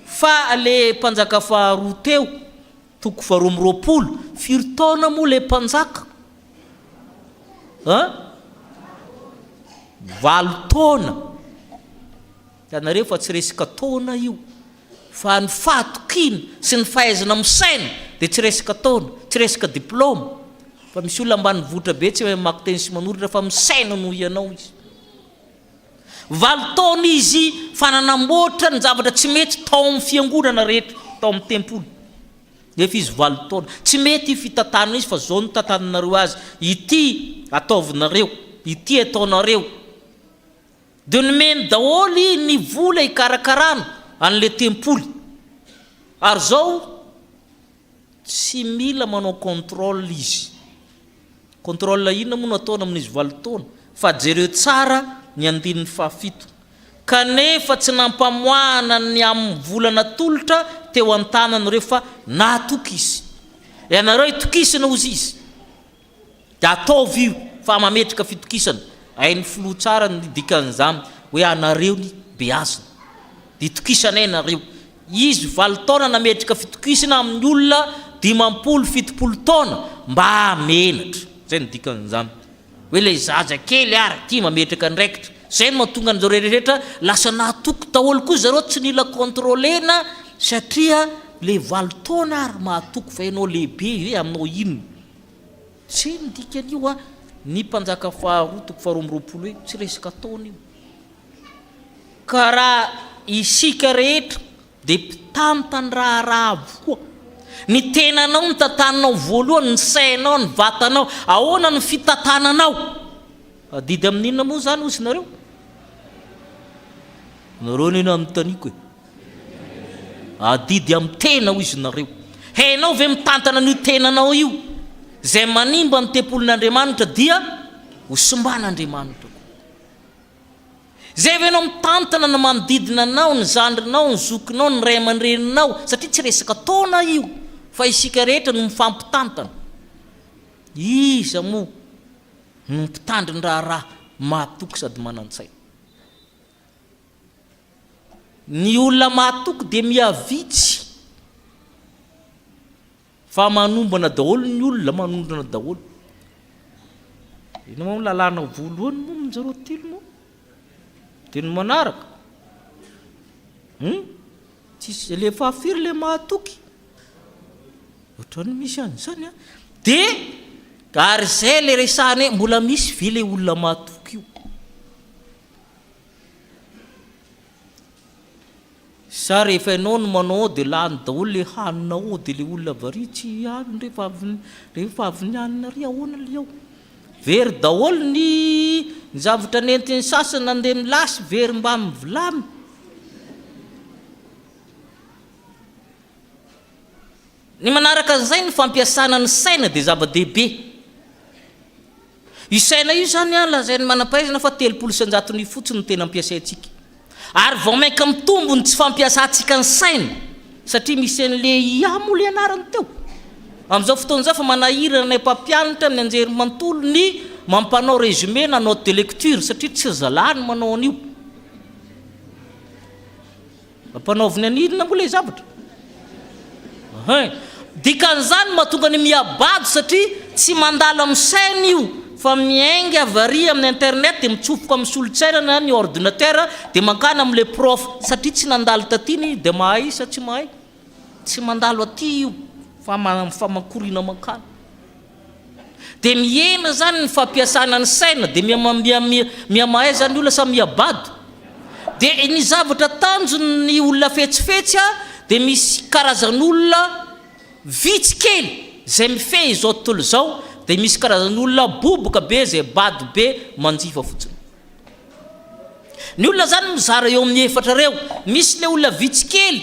Fa le mpanjaka faharoa teo, toko 220, firy taona moa le mpanjaka? 9 taona. Ianareo fa tsy resaka taona io. fa ny fahatokina sy ny fahaizana misaina dia tsy resaka taona tsy resaka diplôma fa misy olona ambany votra be tsy mamaky teny sy manoritra fa misaina no ianao izy 20 taona izy fananamboatra ny zavatra tsy mety tao amin'ny fiangonana rehetra tao amin'ny tempolo efa izy 20 taona tsy mety fitantanana izy fa zao no tantananareo azy ity ataovinareo ity ataonareo dia nomeny daholy ny vola ikarakarana an'le tempoly ary zao tsy mila manao contrôle izy contrôle inona moa no ataona amin'izy 20 taona fa jereo tsara ny andininy fahafito kanefa tsy nampamoana ny amin'ny volana tolotra teo an-tananareo fa natokisy ianareo itokisana ozy izy dia ataovy io fa mametraka fitokisana hainy filoha tsara ny dikan'izany hoe anareo ny beazina dia itokisana ianareo izy 20 taona nametraka fitokisana amin'ny olona 50-70 taona mba menatra zay ny dikan'izany hoe le zaza kely ary ty mametraka ndraikitra zay no mahatonga an'izao rehetrarehetra lasa nahatoky daholo koa zareo tsy nila contrôlena satria le 20 taona ary mahatoky fa ianao lehibe hoe aminao inona tsy ny dikan'io ny mpanjaka faharoa toko faharoa amby roapolo hoe tsy resaka taona io ka raha isika rehetra dia mpitantany raharaha avokoa ny tenanao ny tantananao voalohany ny sainao ny vatanao ahoana ny fitantananao adidy amin'inona moa zany ozy nareo neny amin'ny taniko adidy amin'ny tena ho izy nareo hainao ve mitantana n'io tenanao io zay manimba ny tempolin'Andriamanitra dia ho somban'Andriamanitra zay venao mitantana na manodidina anao ny zandrinao ny zokinao ny ray aman-dreninao satria tsy resaka taona io fa isika rehetra no mifampitantana iza moa no mpitandriny raharaha mahatoky sady manan-tsaina ny olona mahatoky dia miavitsy fa manombana daholo ny olona manondrana daholo ina moa lalàna voalohany moa minjareo telo moa dia ny manaraka tsisy le fahafiry le mahatoky ohatrany misy an'izany dia ary zay le resahany hoe mbola misy ve le olona mahatoky io sa rehefa ianao no manao dia lany daholo le haninao dia le olona varia tsy ano rehefa avy ny hanina ry ahoana le ao very daholo ny zavatra nentiny sasany nandeha milasy very mba mivilamy ny manaraka an'izay ny fampiasana ny saina dia zava-dehibe io saina io zany lazainy manam-pahaizana fa 300 ny fotsiny no tena ampiasaintsika ary vao maika mitombony tsy fampiasantsika ny saina satria misy an'le iamo le anarany teo amin'izao fotoan'izao fa manahirana ny mpampianatra amin'ny anjery mantolo ny mampanao résumé na note de lecture satria tsy zalany manao an'io mampanaoviny anirina moa le zavatra dikan'izany mahatonga ny miabado satria tsy mandala amin'ny saina io fa miainga avaria amin'ny internet dia mitsofoka amin'ny solotsaina na ny ordinateur dia mankana amin'le prof satria tsy nandalo tatiny dia mahay sa tsy mahay tsy mandalo aty io fa makorina mankana dia miena zany ny fampiasana ny saina dia miamahay zany olona sa miabado dia ny zavatra tanjony olona fetsifetsy dia misy karazan'olona vitsy kely zay mifehy izao tontolo izao dia misy karazan'olona boboka be zay bady be manjifa fotsiny ny olona zany mizara eo amin'ny efatra reo misy le olona vitsy kely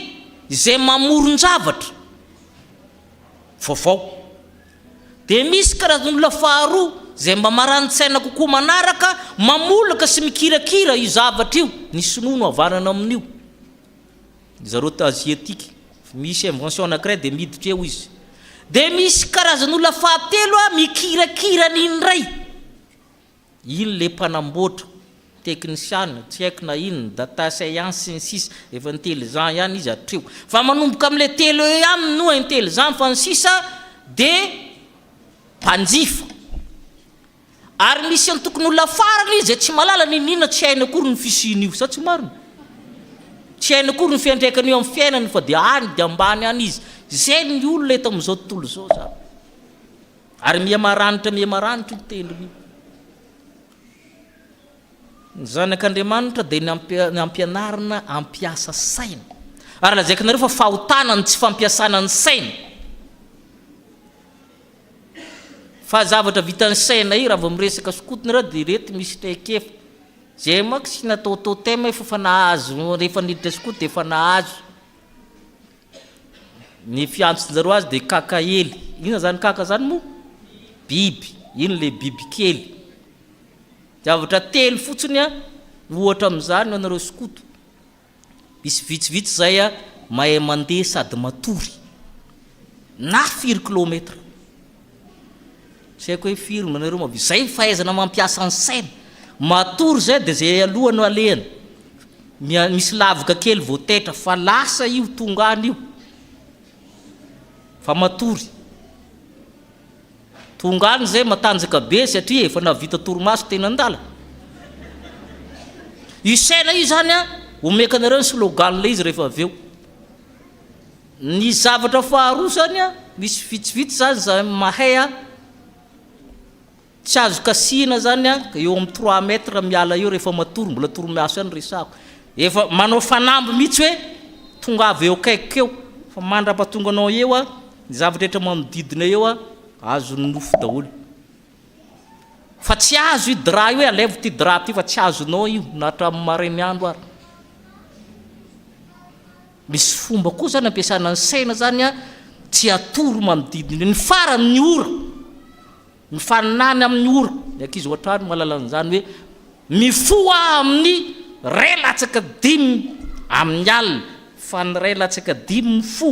zay mamoron-javatra vaovao dia misy karazan'olona faharoa zay mba marani-tsaina kokoa manaraka mamolaka sy mikirakira io zavatra io ny sinono avanana amin'io zareo asiatika misy invention anankiray dia miditra eo izy dia misy karazan'olona fahatelo mikirakira n'indray iny le mpanamboatra teknisiana tsy haiko na ino data science ny sisa efa intelligent ihany izy atreo fa manomboka amin'le telo eo ihany no intelligent fa ny sisa dia mpanjifa ary misy any tokony olona farany izy tsy malala ninina tsy hainy akory ny fisiny io sa tsy marina tsy haina kory ny fiantraikany eo amin'ny fiainany fa dia any dia ambany any izy zay ny olona eto amin'izao tontolo izao zany ary miamaranitra io tendrony ny zanak'Andriamanitra dia ny ampianarana ampiasa saina ary lazaiko nareo fa fahotana ny tsy fampiasana ny saina fa zavatra vitan'ny saina io raha vao miresaka sokotiny raha dia reto misy traikefa zay manko sy natao tema efa nahazo rehefa niditra sokoty dia efa nahazo ny fiantsonjareo azy dia kakaely ina zany kaka zany moa biby ino le biby kely zavatra telo fotsiny ohatra amin'izany ho anareo sokoto misy vitsivitsy zay mahay mandeha sady matory na 4 kilometra tsy haiko hoe firy manareo ma zay fahaizana mampiasa ny saina matory zay dia zay alohany no alehany misy lavaka kely vao tetra fa lasa io tongany io fa matory tongany zay matanjaka be satria efa navita torimaso tena andala io saina io zany omeka anareo ny slogan le izy rehefa aveo ny zavatra faharoa zany misy vitsivitsy zany zay mahay tsy azo kasina zany eo amin'ny 3 metra miala eo rehefa matory mbola torimaso any resako efa manao fanamby mihitsy hoe tonga avy eo kaiky eo fa mandrapatonganao eo ny zavatra etra manodidina eo azo nofo daholo fa tsy azo io dra io hoe alevo ty dra ty fa tsy azonao io na hatramin'ny marainy andro ary misy fomba koa zany ampiasana ny saina zany tsy atory manodidina ny farany ny ora ny faninany amin'ny ora ny ankizy ohatrany mahalala an'izany hoe mifoa amin'ny ray latsaka 5 amin'ny alina fa ny ray latsaka 5 mifo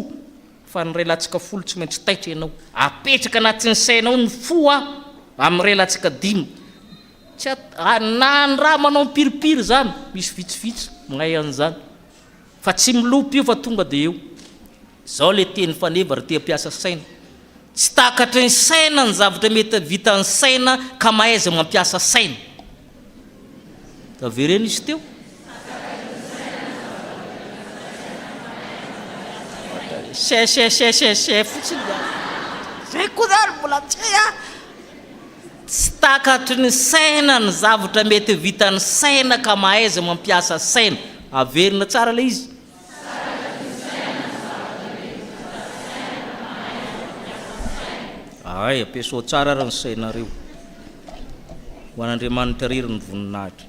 fa ny ray latsaka 10 tsy maintsy taitra ianao apetraka anatin'ny sainao ny foa amin'ny ray latsaka 5 tsy na ny raha manao mipiripiry zany misy vitsivitsy magnay an'izany fa tsy milopy io fa tonga dia eo zao le teny faneva ary te ampiasa saina tsy takatry ny saina ny zavatra mety vitan'ny saina ka mahaiza mampiasa saina taverena izy teo se fotsiny zay koa zany mbola tsy takatry ny saina ny zavatra mety vitan'ny saina ka mahaiza mampiasa saina averina tsara le izy ay ampiasao tsara raha ny sainareo ho an'Andriamanitra riry ny voninahitra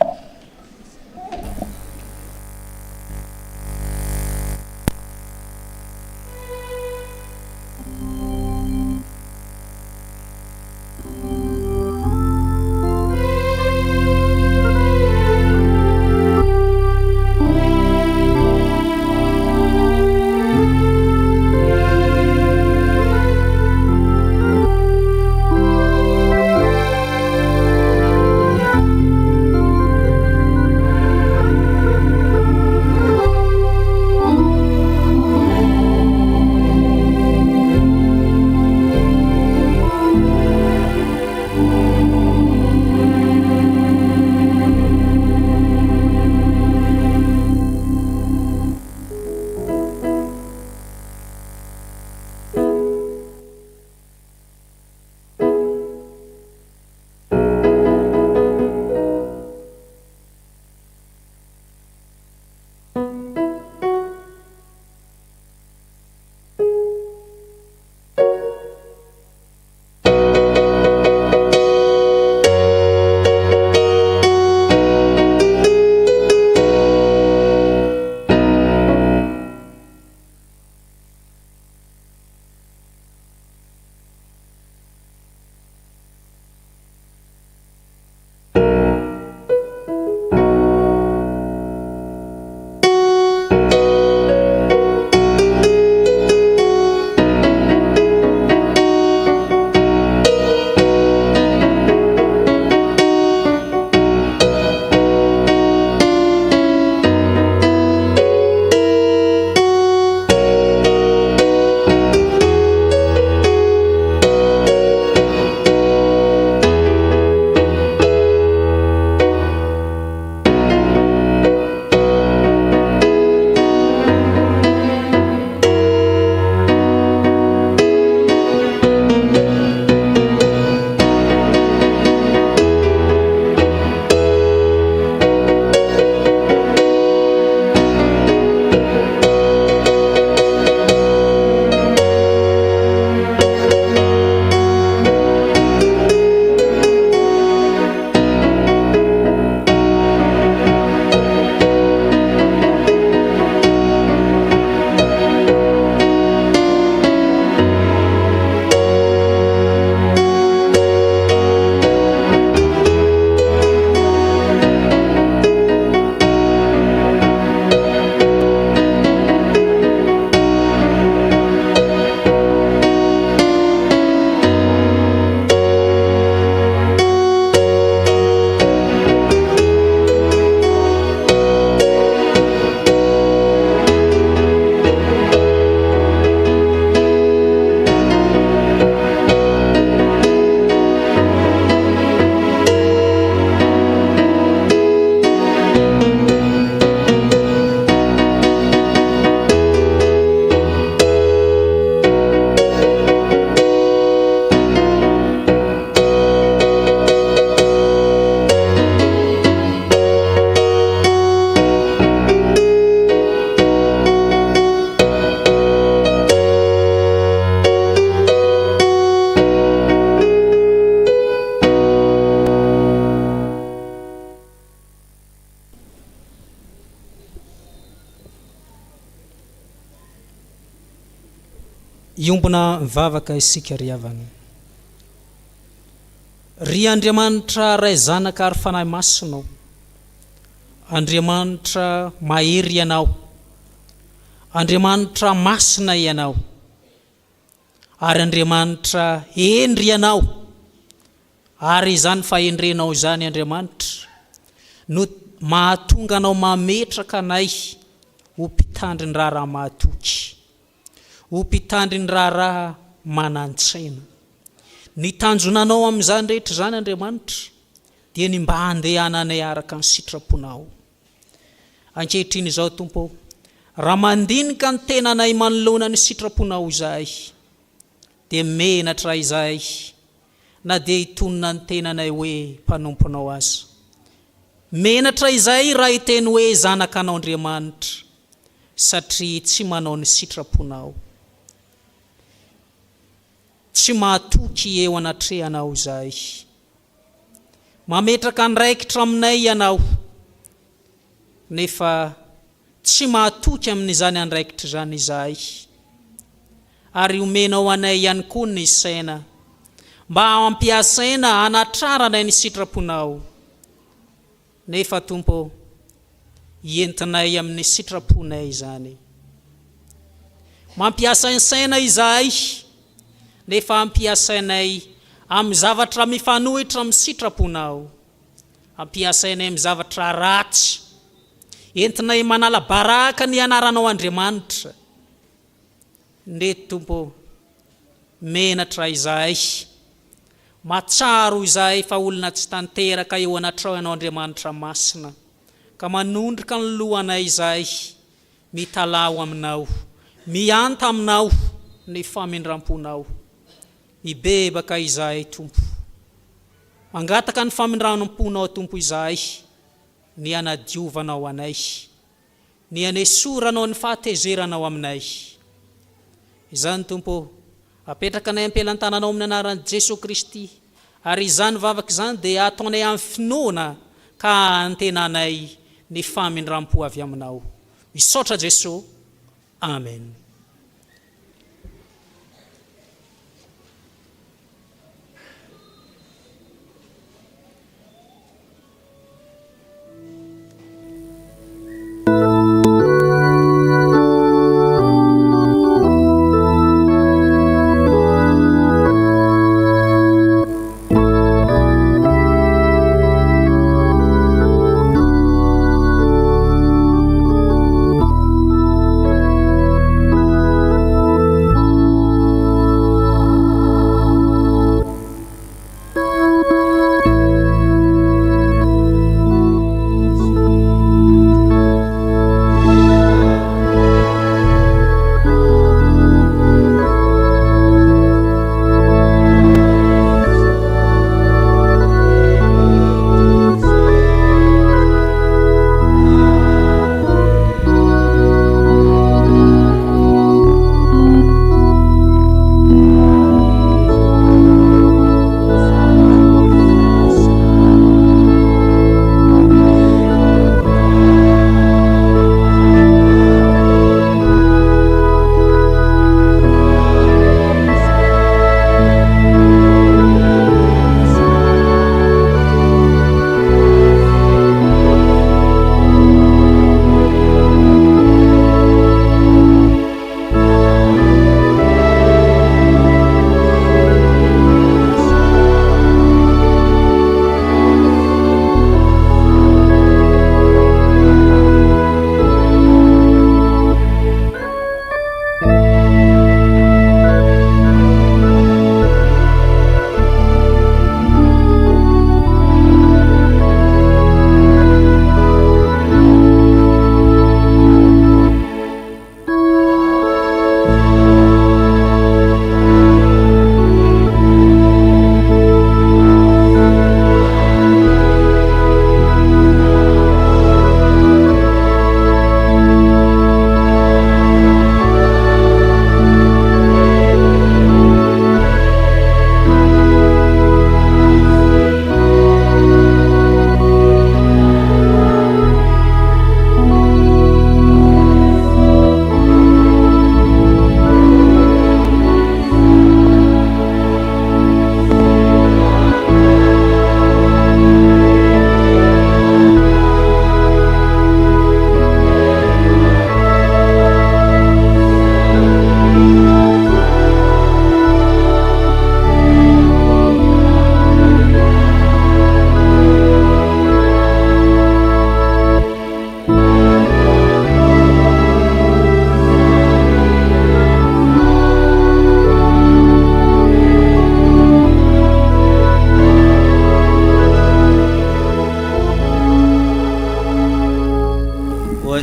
miombona mivavaka isika ry havana. Ry Andriamanitra ray zanaka ary fanahy masinao, Andriamanitra mahery ianao, Andriamanitra masina ianao, ary Andriamanitra endry ianao, ary izany fahendrenao izany Andriamanitra no mahatonga anao mametraka anay ho mpitandry ny raharaha mahatoky, ho mpitandry ny raharaha manan-tsaina. Ny tanjonanao amin'izany rehetra izany Andriamanitra dia ny mba handehananay araka ny sitraponao. Ankehitriny izao Tompo, raha mandinika ny tenanay manoloana ny sitraponao izahay, dia menatra izahay na dia hitonona ny tenanay hoe mpanomponao aza. Menatra izahay raha hiteny hoe zanakanao Andriamanitra, satria tsy manao ny sitraponao, tsy mahatoky eo anatrehanao izahay. Mametraka andraikitra aminay ianao, nefa tsy mahatoky amin'izany andraikitra izany izahay, ary omenao anay ihany koa ny saina mba ampiasaina hanatraranay ny sitraponao. Nefa Tompo, entinay amin'ny sitraponay izany. Mampiasa ny saina izahay, nefa ampiasainay amin'ny zavatra mifanohitra amin'ny sitraponao. Ampiasainay amin'ny zavatra ratsy, entinay manala baraka ny anaranao Andriamanitra. Ndeto Tompo, menatra izahay, matsaro izahay fa olona tsy tanteraka eo anatrao ianao Andriamanitra masina, ka manondrika ny lohanay izahay mitalao aminao, mianta aminao ny famindram-ponao. Ibebaka izahay Tompo, mangataka ny famindram-ponao Tompo izahay, ny anadiovanao anay, ny anesoranao ny fahatezeranao aminay. Izany Tompo, apetraka anay ampelantananao amin'ny anaran'i Jesosy Kristy, ary izany vavaka izany dia ataonay amin'ny finoana ka antenanay ny famindram-po avy aminao. Misaotra Jesosy. Amen.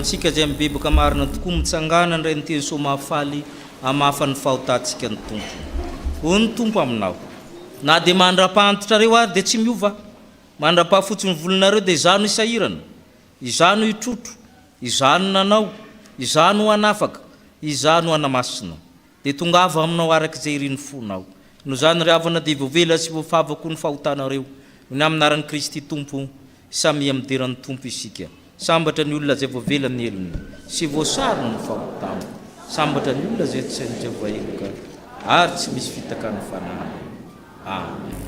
antsika zay mibebaka marina tokoa mitsangana ndray ny teny soamafaly amafa ny fahotantsika ny tompo. Ho ny tompo aminao. Na dia mandra-pantitra reo ary dia tsy miova. Mandra-pa fotsiny volonareo dia izano isahirana, izano itrotro, izano nanao, izano anafaka, izano anamasina. Dia tongava aminao araka izay iriny fonao. No zany ry havana dia voavela sy voafavako ny fahotanareo. Ny aminaran'i Kristy Tompo, samyamideran'ny Tompo isika. Sambatra ny olona zay voavela ny elony, sy voasarona ny fahotana. Sambatra ny olona zay tsy ny voaheloka, ary tsy misy fitakany fanahy. Amen.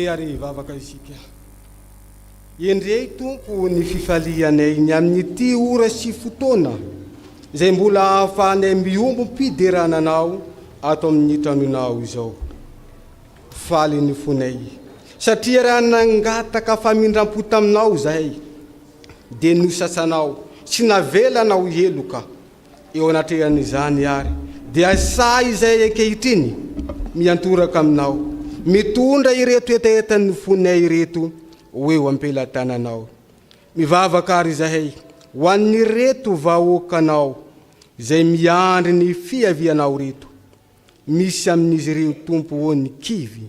Ary vavaka isika. Endrey Tompo ny fifalianay ny amin'ity ora sy fotoana zay mbola ahafahanay miombo mpiderananao ato amin'ny tranonao izao. Faly ny fonay satria raha nangataka famindram-po taminao zahay dia nosasanao sy navelanao heloka eo anatrehan'izany ary dia sa izay ankehitriny miantoraka aminao mitondra ireto etaetan'ny fonay ireto hoeo ampelatananao. Mivavaka ary zahay ho an'ny reto vahoakanao zay miandry ny fiavianao reto. Misy amin'izy ireo Tompo ho ny kivy.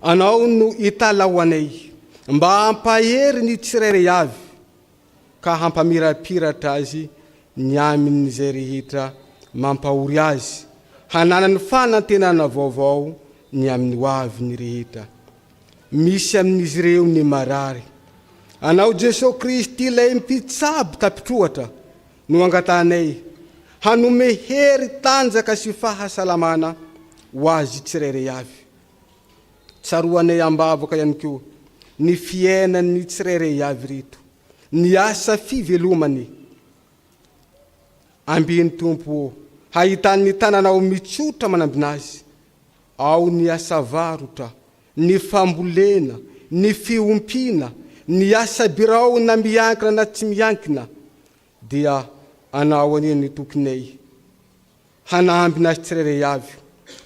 Anao no itala ho anay mba hampahery ny tsirairay avy ka hampamirapiratra azy ny amin'izay rehetra mampahory azy hananany fanantenana vaovao ny amin'ny hoavy ny rehetra. Misy amin'izy ireo ny marary. Anao Jesosy Kristy ilay mpitsabo tapitrohatra no angatanay hanome hery tanjaka sy fahasalamana ho azy tsirairay avy. Tsaroanay ambavaka ihany koa ny fiainan'ny tsirairay avy reto, ny asa fivelomany. Ambiny Tompo hahitan'ny tananao mitsotra manambinazy, ao ny asa varotra, ny fambolena, ny fiompiana, ny asa birao na miankina na tsy miankina, dia anao aneny tokonay hanambina azy tsirairay avy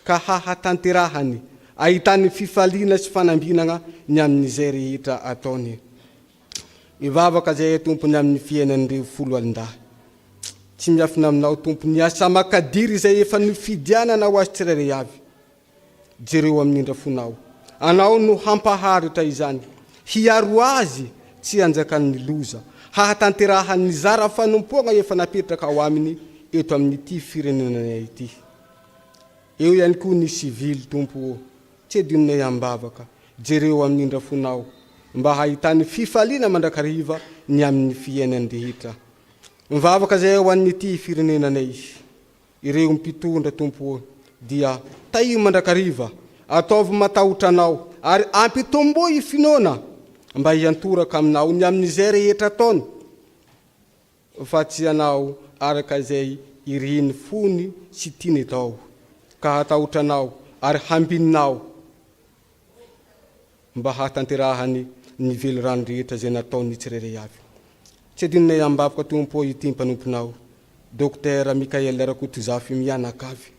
ka hahatanterahany ahitany fifaliana sy fanambinana ny amin'izay rehetra ataony. Mivavaka zay Tompony amin'ny fiainan'ireo 10 tsy miafina aminao Tompo ny asa makadiry zay efa nifidianana ho azy tsirairay avy. Jereo amin'indra fonao anao no hampaharitra izany, hiaro azy tsy anjakan'ny loza, hahatanterahany zara fanompoana efa napetraka ao aminy eto amin'ity firenenanay ity. Eo ihany koa ny sivily tompo, tsy adinonay ambavaka, jereo amin'indra fonao, mba hahitany fifaliana mandrakariva ny amin'ny fiainany rehetra. Mivavaka zay ho an'ity firenenanay, ireo mpitondra tompo dia taio mandrakariva, ataovy matahotra anao, ary ampitombo i finoana, mba hiantoraka aminao ny amin'izay rehetra ataony. Fa tsy anao araka zay iriny fony sy tiany atao, ka hatahotra anao ary hambininao mba hatanterahany ny velorano rehetra zay nataony tsirairay avy. Tsy adinonay ambavaka tompo ity mpanomponao, Dokotera Mikael Rakotozafy mianakavy.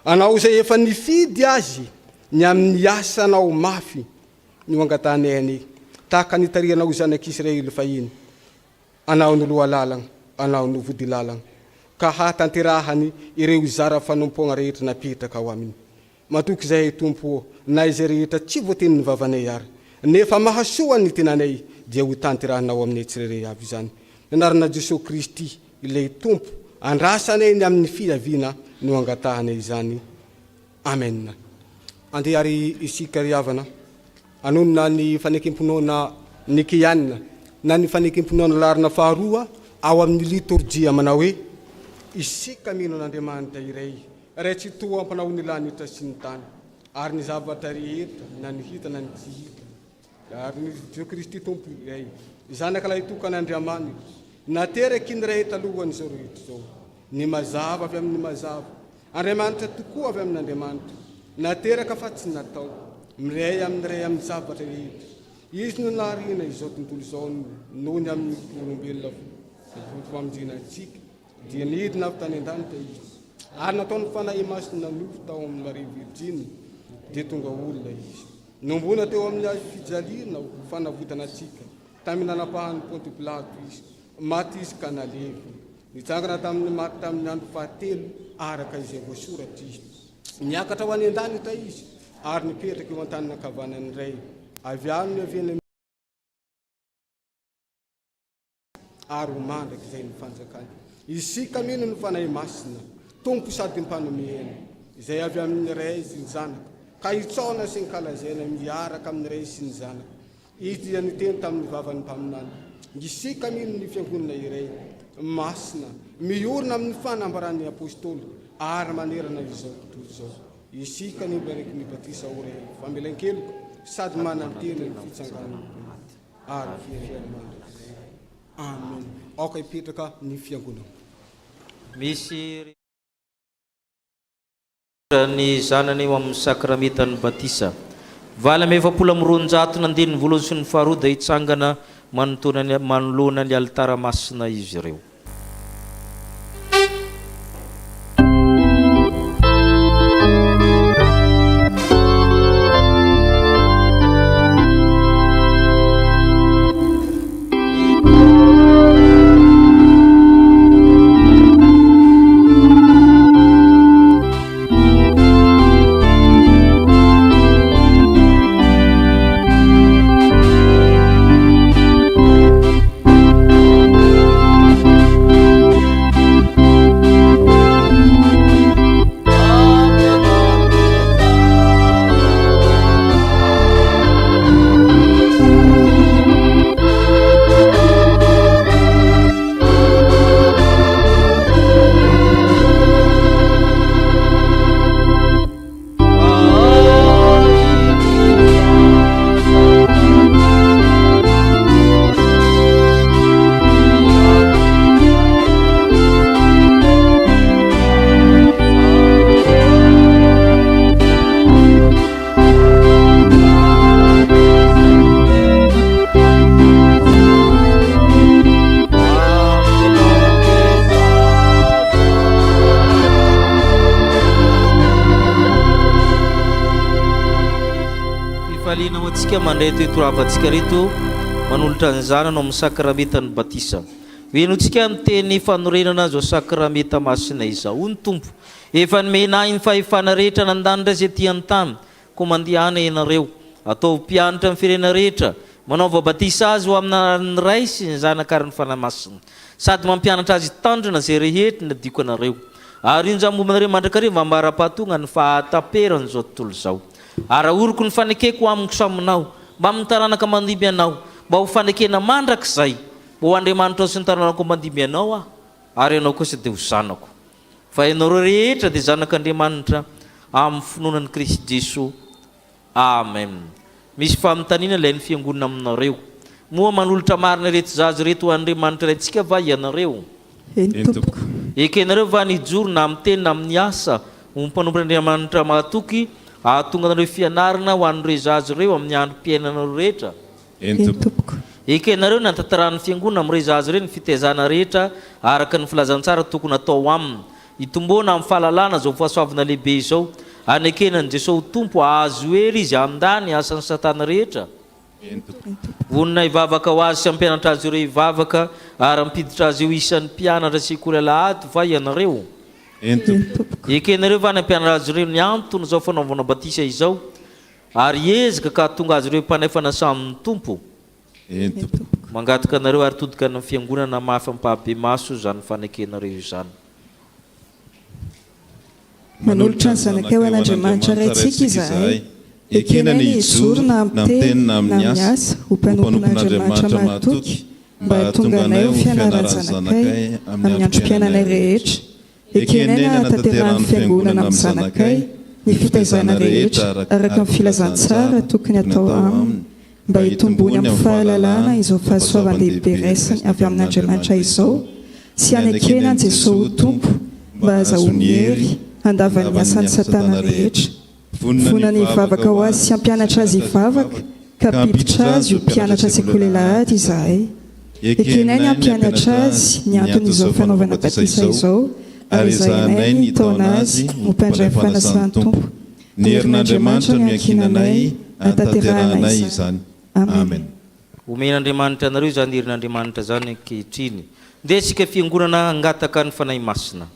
Anao zay efa nifidy azy ny amin'ny asanao mafy ny angatanay tahaka nitarianao zanak'Israely fahiny. Anao ny loha lalagna, anao ny vody lalagna, ka hatanterahany ireo zara fanompona rehetra napetraka ao aminy. Matoky zay tompo, na izay rehetra tsy voateny ny vavanay ary, nefa mahasoa ny tenanay dia ho tanterahanao aminay tsirairay avy zany. Anarana Jesosy Kristy ilay tompo, andrasanay ny amin'ny fiaviana no angatahanay zany. Amen. Andeha ary isika riavana, anonona ny fanekemponoana Nikianina, na ny fanekemponoana larina faharoa ao amin'ny liturgia manao hoe isika mino n'Andriamanitra iray, ray tsy toa ampanao ny lanitra sy ny tany, ary ny zavatra rehetra na ny hita na ny tsy hita, ary ny Jesosy Kristy tompo iray, zanaka lay tokan'Andriamanitra, nateraky ny ray talohan'izao rehetra zao, ny mazava avy amin'ny mazava, Andriamanitra tokoa avy amin'Andriamanitra, nateraka fa tsy natao, miray amin'ny zavatra rehetra. Izy no narina izao tontolo izao noho ny amin'ny olombelona famonjena antsika, dia nidina avy tany an-danitra izy, ary nataony fanahy masina nofo tao amin'ny Maria Virgine, dia tonga olona izy. Nombona teo amin'ny azy fijaliana fanavotana antsika, tamin'ny nanapahany Ponty Pilato izy, maty izy ka nalevy, nitsangana tamin'ny maty tamin'ny andro fahatelo araka izay voasoratra izy. Niakatra ho any an-danitra izy, ary nipetraka eo an-tany ankavanany iray, avy any aviany ary mandraka izay ny fanjakany. Isika mino ny fanahy masina, tompo sady mpanomehana, izay avy amin'ny ray sy ny zanaka, ka hitsaona sy ny kalazaina miaraka amin'ny ray sy ny zanaka. Izy dia niteny tamin'ny vavan'ny mpaminany, isika mino ny fiangonana iray, masina, miorina amin'ny fanambaran'ny apôstôly, ary manerana izao tontolo izao. Isika ny bariky ny batisa oray, famelan-keloko, sady manantena ny fitsangana ary fiainana. Amen. Aoka ipetraka ny fiangonana. Misy ny zanany eo amin'ny sakramentany batisa. Vala me 700 nandiny voalohany sy ny faharoa dia hitsangana manoloana ny alitara masina izy ireo. Mandray toetoravantsika reto manolotra ny zanany amin'ny sakramentany batisa. Hoenontsika ny teny fanorenana zao sakramenta masina izao. Hoy ny Tompo, efa nomenahy ny fahefana rehetra nandanitra izay ty an-tany, koa mandehana ianareo, atao mpianatra amin'ny firenena rehetra, manaova batisa azy ho amin'ny ray sy ny zanaka ary ny fanamasina sady mampianatra azy tandrina zay rehetra ny diko anareo ary io zany mombanareo mandrakariva mba mara-pahatonga ny fahataperany zao tontolo zao ary ahoroko ny fanekeko amiko saminao mba mitaranaka mandimby anao mba ho fanekena mandrakizay mba ho Andriamanitra sy ny taranako mandimby anao ary ianao kosa dia ho zanako fa ianareo rehetra dia zanak'Andriamanitra amin'ny finoanan'i Kristy Jesosy. Amen. Misy famitaniana ilay ny fiangonana aminareo moa manolotra marina reto zazy reto Andriamanitra ilayntsika va ianareo ekenareo va nijoro na amin'ny teny na amin'ny asa ho mpanompon'Andriamanitra mahatoky ahatonga anareo fianarana ho an'ireo zazy ireo amin'ny androm-piainanareo rehetra. Ekenareo nantantaran'ny fiangonana amin'ireo zazy ireo ny fitaizana rehetra araka ny filazantsara tokony atao aminy hitomboana amin'ny fahalalana zao fahasoavana lehibe izao anekenan'i Jesosy tompo azo hery izy andany asan'ny satana rehetra. Vonina hivavaka ho azy sy ampianatra azy ireo hivavaka ary ampiditra azy eo isan'ny mpianatra sekoly alahady va ianareo. Ekenareo va ny ampianatra azy ireo ny antony zao fanaovana batisa izao ary ezaka ka tonga azy ireo mpanefana samin'ny tompo. Mangataka anareo ary todika ny fiangonana mahafampahabe maso zany fanekenareo izany. Manolotra ny zanakao an'Andriamanitra raitsika izahay ekenany hijoro na amin'ny teny na amin'ny asa ho mpanompon'Andriamanitra mahatoky mba hahatonga anay ho fianaran'ny zanakay amin'ny androm-piainanay rehetra. Ekenay hanatanterahany fiangonana amin'ny zanakay ny fitaizana rehetra araka ny filazantsara tokony atao aminy mba hitombony amin'ny fahalalana izao fahasoavan-dehibe raisiny avy amin'Andriamanitra izao sy hanekenany Jesosy tompo mba azahoany hery handavany asan'ny satana rehetra. Vonany hivavaka ho azy sy hampianatra azy hivavaka ka ampiditra azy ho mpianatra sekoly alahady izahay. Ekenay ny hampianatra azy ny anton'izao fanaovana batisa izao ary izahay ny taona azy ho mpandray fanasany tompo. Ny herin'Andriamanitra no ankinanay hatanteranay izany. Amen. Omen'Andriamanitra anareo zany herin'Andriamanitra zany ankehitriny. Ndesika fiangonana hangataka ny fanahy masina.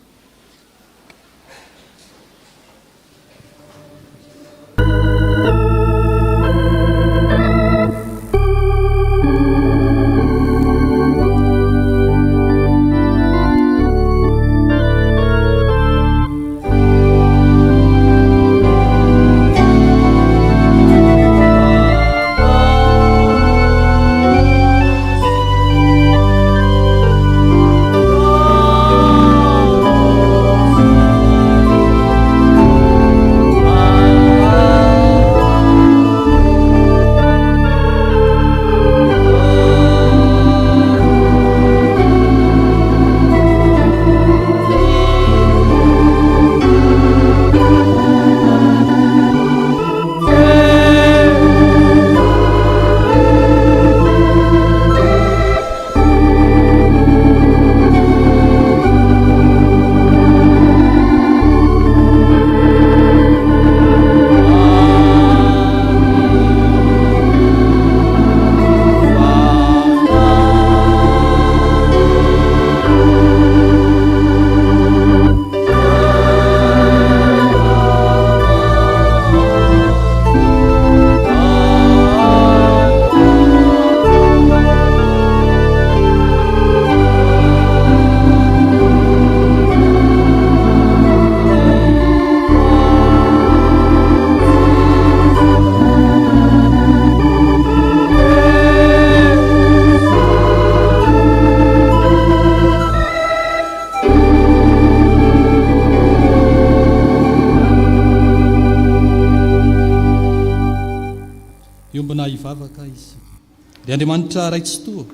Andriamanitra raitsy toa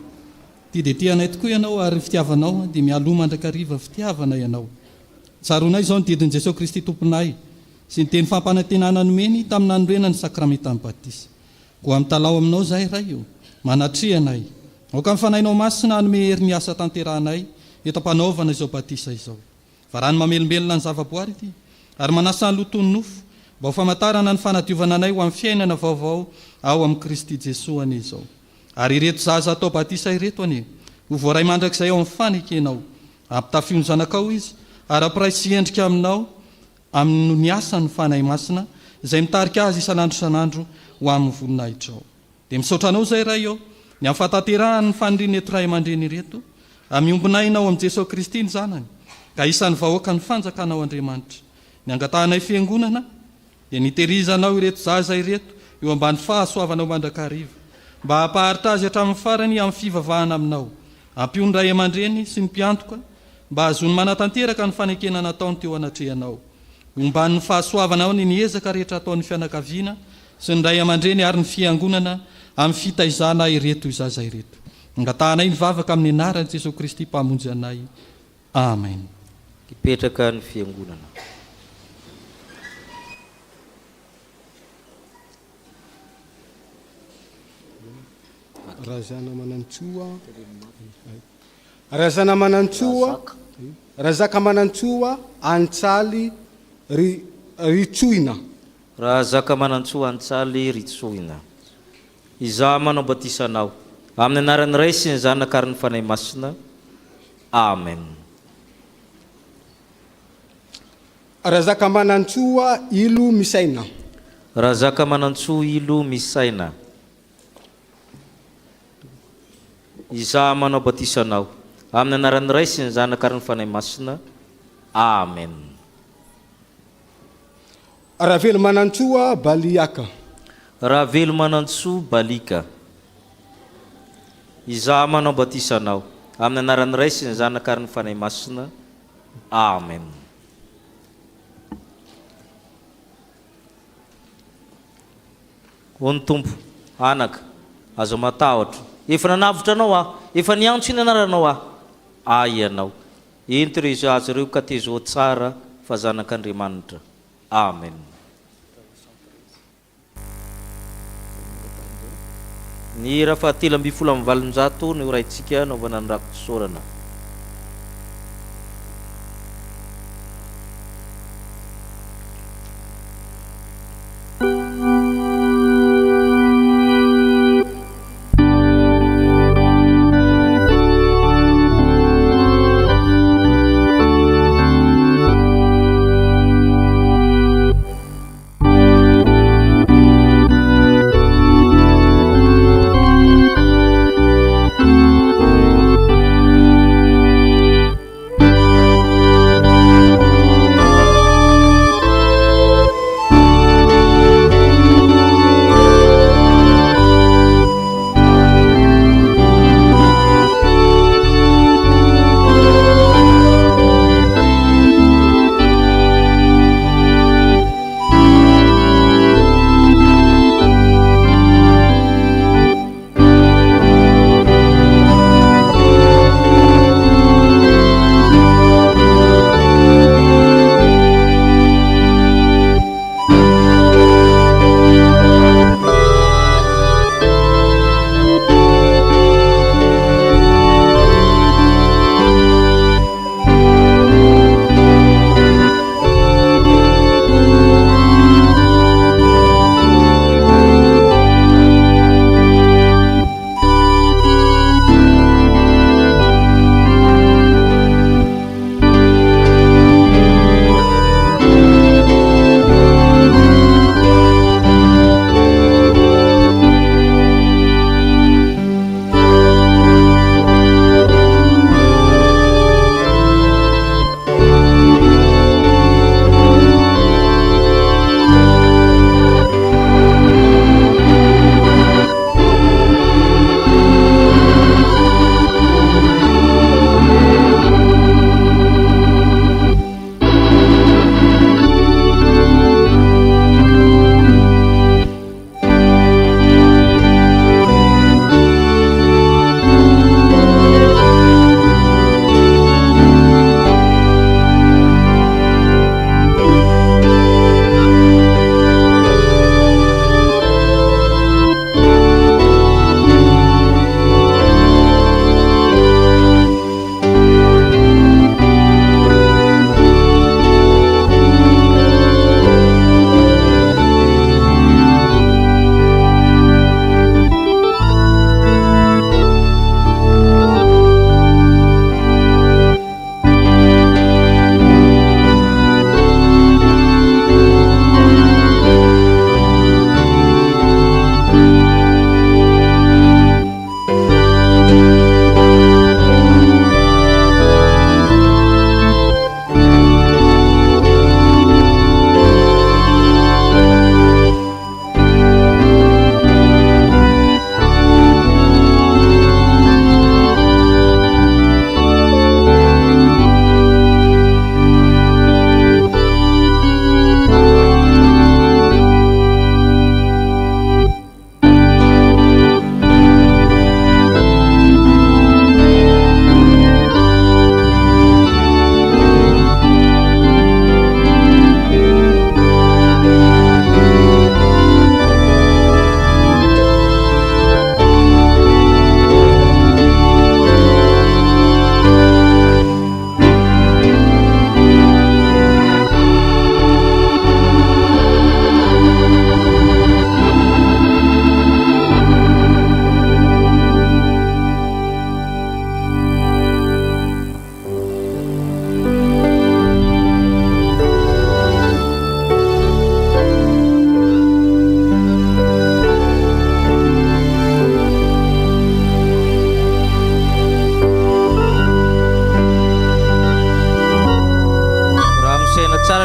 ty dia tianay tokoa ianao ary fitiavanao dia mialoha mandrakariva fitiavana ianao. Tsaronay zao ny didin'i Jesosy Kristy tomponay sy ny teny fampanantenana nomeny tamin'ny androena ny sakramentan'ny batisa. Koa amin'ny talao aminao zahay ray io manatrianay aoka mifanainao masina hanome hery ny asa tanterahanay eto ampanaovana izao batisa izao. Fa raha ny mamelombelona ny zavaboary ity ary manasa ny lotony nofo mba ho famantarana ny fanadiovana anay ho amin'ny fiainana vaovao ao amin'ny Kristy Jesosy ane izao. Ary ireto zaza atao batisa ireto ane ho voaray mandrakizay ao amin'ny fanekenao ampitafiony zanakao izy ary ampiray sy endrika aminao amin'ny asany fanahy masina izay mitarika azy isan'andro ho amin'ny voninahitra ao. dia misaotranao izay ray eo ny amin'ny fahatanterahany ny faniriny eto ray aman-dreny ireto amiombinainao amin'i Jesosy Kristy ny zanany ka isan'ny vahoaka ny fanjakanao Andriamanitra ny angatahanay fiangonana dia niterizanao ireto zaza ireto eo ambany fahasoavanao mandrakariva mba hampaharitra azy hatramin'ny farany amin'ny fivavahana aminao ampiony ray aman-dreny sy ny mpiantoka mba hazony manatanteraka ny fanekena nataony teo anatrehanao omban'ny fahasoavanao ny niezaka rehetra ataon'ny fianakaviana sy ny ray aman-dreny ary ny fiangonana amin'ny fitaizana ireto izaza ireto angatahanay ny vavaka amin'ny anaran'i Jesosy Kristy mpamonjy anay amen. Kipetraka ny fiangonana. Razana Manantsoa, Razana Manantsoa, Razaka Manantsoa, Antsaly Ritsoina. Razaka Manantsoa, Antsaly Ritsoina. Izaho manao batisanao amin'ny anaran'ny Ray sy ny Zanaka ary ny Fanahy Masina. Amen. Razaka Manantsoa, Ilo Misaina. Razaka Manantsoa, Ilo Misaina. Izaho manao batisanao amin'ny anaran'ny Ray sy ny Zanaka ary ny Fanahy Masina. Amen. Ravelo Manantsoa, Baliaka. Ravelo Manantsoa, Balika. Izaho manao batisanao amin'ny anaran'ny Ray sy ny Zanaka ary ny Fanahy Masina. Amen. Ho ny Tompo, anaka, azo matahotra. Efa nanavotra anao efa niantso ny anaranao ianao. Ento ireo azy ireo ka tezo tsara fa zanak'Andriamanitra. Amen. Ny raha fahatelo amby folo amby valonjato ny oraitsika naovana ny rakosorana.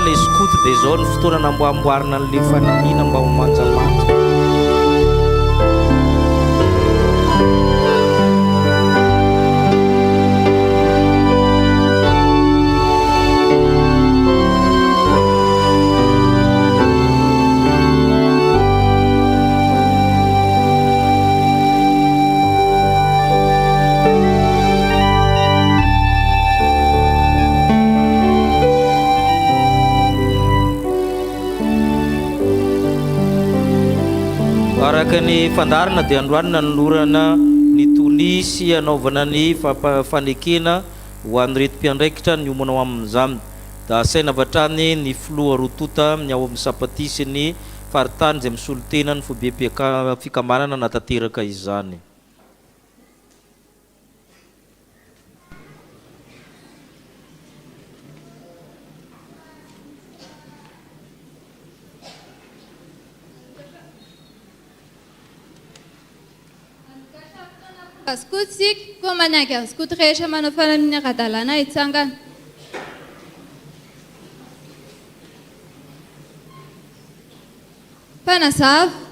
ilay skoto dia izao ny fotoana namboamboarina n'le fanamiana mba ho manjamanja. Araka ny fandarina dia androany nanolorana ny tonisy anaovana ny fanekena ho an'ny retim-piandraikitra ny omanao amin'izany da asaina avy hatrany ny filoha rotota ny ao amin'ny sapatisy ny faritany izay misolo tena ny fobe fikamanana natateraka izany. Skoto sika koa manaiky amin'ny skoto rehetra manao fanamiana ara-dalàna hitsangana. Mpanazava.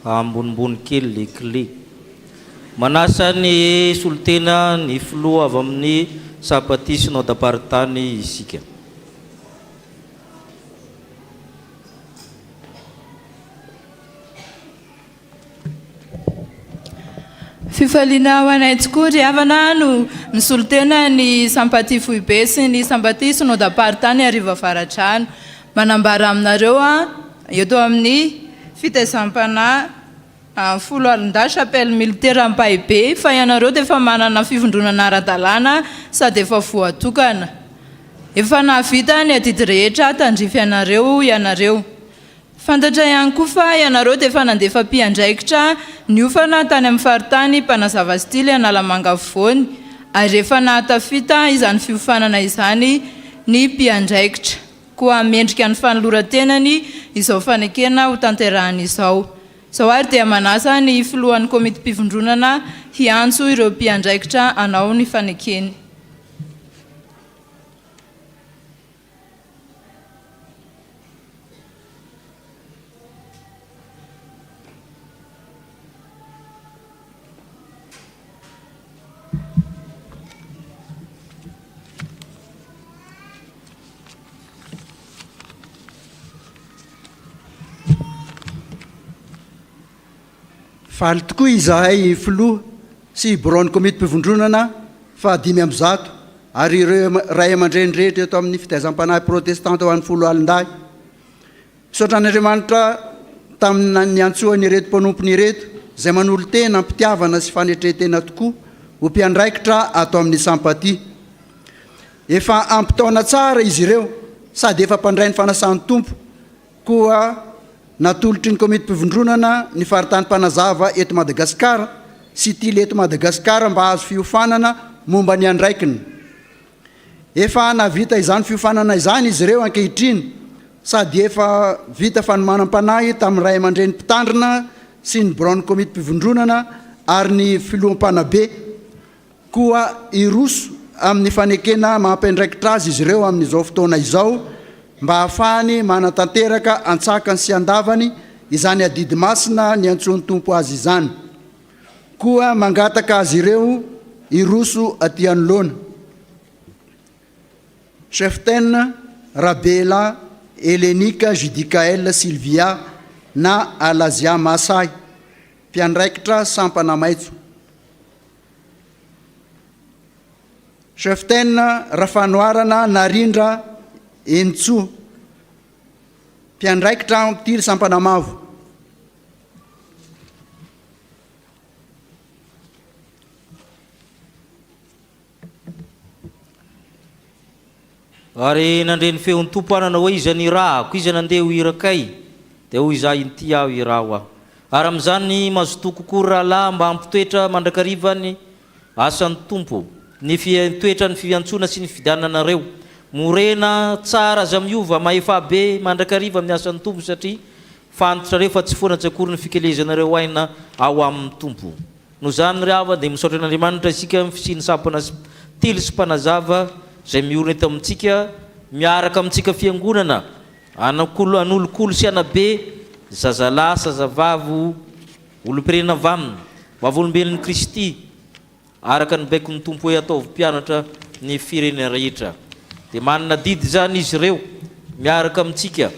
Ambonimbony kely le clé manasa ny solotena ny filoha avy amin'ny sapatisy nao daparitany isika. Fifaliana ho anay tokoa ry havana no misolotena ny sampaty foibe sy ny sampaty synao daparitany ariva faratrano manambara aminareo eto amin'ny fitezam-panahy folo alin-dahy chapelle militaire Ampahibé fa ianareo dia efa manana fivondronana ara-dalàna sady efa voatokana. Efa nahavita ny adidy rehetra tandrify ianareo. Fantatra ihany koa fa ianareo dia efa nandefa mpiandraikitra niofana tany amin'ny faritany mpanazava stily Analamanga Afovoany ary efa nahatafita izany fiofanana izany ny mpiandraikitra. Koa mendrika ny fanoloran-tenany izao fanekena ho tanterahany izao. Izao ary dia manasa ny filohan'ny komity mpivondronana hiantso ireo mpiandraikitra anao ny fanekeny. Faly tokoa izahay filoha sy bureau-ny komity mpivondronana fa 500 ary ireo ray aman-dreny rehetra eto amin'ny fitaizam-panahy protestante ho an'ny folo alin-dahy. Misaotran'Andriamanitra tamin'ny antsoany ireto mpanompony ireto izay manolo tena mpitiavana sy fanetretena tokoa ho mpiandraikitra ato amin'ny sampaty. efa ampitaona tsara izy ireo sady efa mpandray ny fanasan'ny tompo koa natolotry ny komiti-pivondronana ny faritany mpanazava eto Madagasikara sy tily eto Madagasikara mba azo fiofanana momba ny andraikiny. Efa navita izany fiofanana izany izy ireo ankehitriny sady efa vita fanomanam-panahy tamin'ny ray aman-dreny mpitandrina sy ny braon komiti-pivondronana ary ny filoham-panabe koa iroso amin'ny fanekena mampiandraikitra azy izy ireo amin'izao fotoana izao mba hahafahany manatanteraka antsakany sy andavany izany adidy masina ny antsony tompo azy izany koa mangataka azy ireo iroso aty anoloana. Cheftaine Rabela Elenika Judicaël Sylvia na Alazia Masay mpiandraikitra sampana maitso. Cheftaine Rafanoarana Narindra Entso mpiandraikitra mpitily sampana mavo. Ary nandreny feon'ny tompo anana hoe iza ny rahako iza nandeha ho irakay dia hoy izaho inty aho iraho aho. Ary amin'izany mazotoa kokory rahalahy mba hampitoetra mandrakarivany asan'ny tompo ny toetra ny fiantsona sy ny fidananareo morena tsara aza miova maefa be mandrakariva amin'ny asan'ny tompo satria fantotrareo fa tsy foana tsakory ny fikelezanareo aina ao amin'ny tompo. No zany ryava dia misaotra n'Andriamanitra isika amin'ny fisiny sampana telo sy mpanazava zay miorina eto amintsika miaraka amintsika fiangonana anolokolo sy anabe zazalahy zazavavo olom-pirenena vaminy vavolombelon'ny Kristy araka ny baikon'ny tompo hoe ataovy mpianatra ny firenena rehetra. Dia manana didy zany izy ireo miaraka amintsika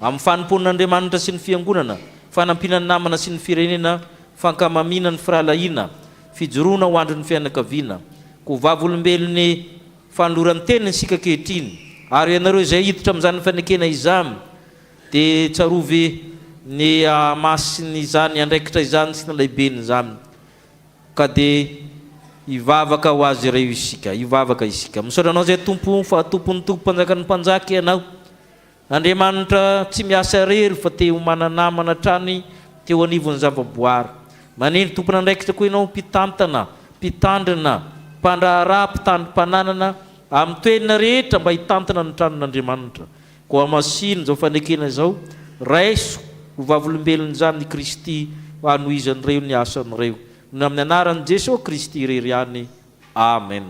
amin'ny fanompon'Andriamanitra sy ny fiangonana, fanampinany namana sy ny firenena, fankamamina ny firalahiana, fijoroana ho andro ny fianakaviana, ko vavolombelon'ny fanoloran'ny teniny sika kehitriny. Ary ianareo izay hiditra amin'izany fanekena izany dia tsarovy ny masiny izany andraikitra izany sy ny lehibeny izany ka dia hivavaka ho azy ireo isika, hivavaka isika. Misaotra anao zay tompo fa tompon'ny tompo-panjakan'ny mpanjaka ianao. Andriamanitra tsy miasa rery fa te ho mananamana trany teo anivon'ny zavaboary. Manindry tompona andraikitra koa ianao mpitantana, mpitandrina, mpandraharaha, mpitandrim-pananana amin'ny toerana rehetra mba hitantana ny tranon'Andriamanitra. Koa masiny zao fanekena izao raiso ho vavolombelony zany ny Kristy hanohizan'ireo ny asan'ireo. No amin'ny anaran'i Jesosy Kristy irery ihany. Amen.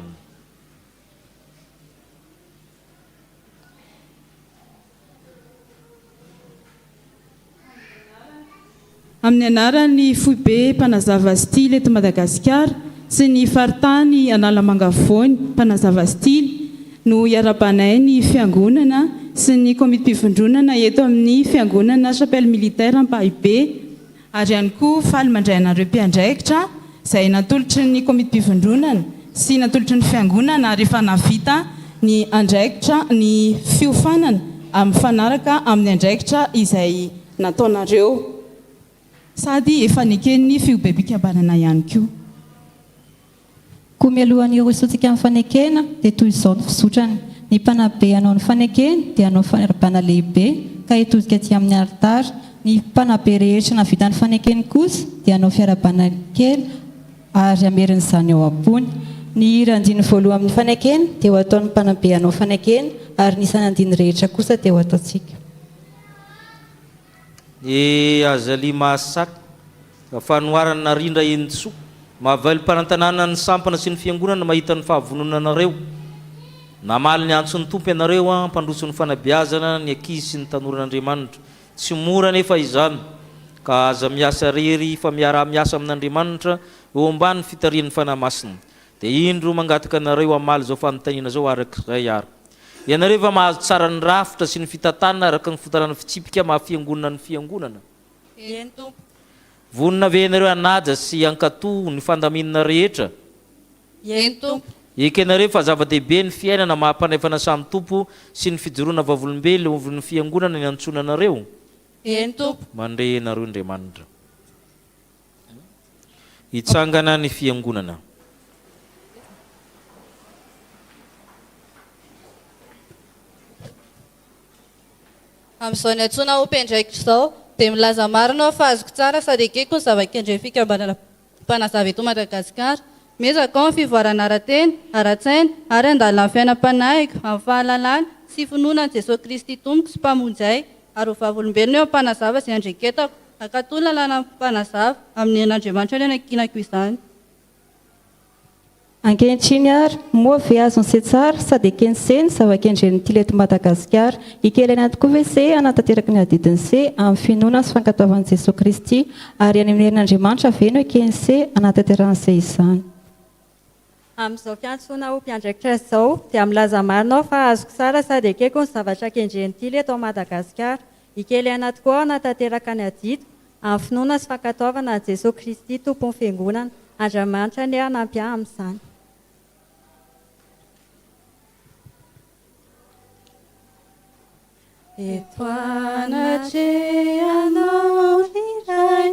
Amin'ny anaran'ny foibe mpanazava stily eto Madagasikara sy ny faritany Analamangavoany mpanazava stily no iarabanay ny fiangonana sy ny komiti-pivondronana eto amin'ny fiangonana chapelle militaire Ampahibe ary ihany koa faly mandray anareo mpiandraikitra izay natolotry ny komiti-pivondronana sy natolotry ny fiangonana rehefa navita ny andraikitra ny fiofanana amin'ny fanaraka amin'ny andraikitra izay nataonareo sady efa neken'ny fiobebikam-banana ihany koa. Koa mialohan'ny rosotsika amin'ny fanekena dia toy izao ny fisotrany. Ny mpanabe hanao ny fanekena dia hanao fanarabana lehibe ka hitozika aty amin'ny altara. Ny mpanabe rehetra navita ny fanekena kosa dia hanao fiarabana kely ary amerin'izany eo am-pony. Ny irandiny voalohany amin'ny fanekena dia ho ataon'ny mpanabe hanao fanekena ary ny sanandiny rehetra kosa dia ho ataontsika. Azali Masak fanoharana Narindra Entso mahavaly mpanantanana ny sampana sy ny fiangonana mahita ny fahavononanareo. Namaly ny antson'ny tompo ianareo mpandroso ny fanabeazana ny ankizy sy ny tanorin'Andriamanitra. Tsy mora nefa izany ka aza miasa rery fa miara-miasa amin'Andriamanitra eo ambany fitarian'ny fanahy masina. Dia indro mangataka anareo hamaly zao fanontaniana zao arak'izay ary. Ianareo efa mahazo tsara ny rafitra sy ny fitatana araka ny fotarana fitsipika mahafiangonana ny fiangonana. Vonina ve ianareo anaja sy ankatoho ny fandaminana rehetra? Eka ianareo fa zava-dehibe ny fiainana mahampanefana samy tompo sy ny fijoroana vavolombely eo ny fiangonana ny antsonanareo. Mandre ianareo Andriamanitra. Hitsangana ny fiangonana. Amin'izao ny antsoina ho mpiandraikitra izao dia milaza marina fa azoko tsara sady ekeko ny zava-kendray fikambanana mpanazava eto Madagasikara. Miezaka ao ny fivoarana ara-teny, ara-tsaina ary andalana fiainam-panahiko amin'ny fahalalana sy finoana an'i Jesosy Kristy tompoko sy mpamonjy ary ho vavolombelona eo ampanazava izay andreketako akatolona lalana mpanazava amin'ny an'Andriamanitra ny anakinako izany. Ankehitriny ary moa ve azony se tsara sady ekeny se ny zava-kendren'ny tileto Madagasikara ikelany tokoa ve se anatanteraka ny adidiny se amin'ny finoana sy fankatoavan'i Jesosy Kristy ary any amin'ny herin'Andriamanitra ve no ekeny se anatanteran'se izany. Amin'izao fiantsoana ho mpiandraikitra izao dia milaza marina aho fa azoko tsara sady ekeko ny zavatra kendren'ny tileto Madagasikara ikelana tokoa anatanteraka ny adito amin'ny finoana sy fankatoavana an'i Jesosy Kristy tompon'ny fiangonana. Andriamanitra ny hanampy amin'izany. Eto anatrehanao iray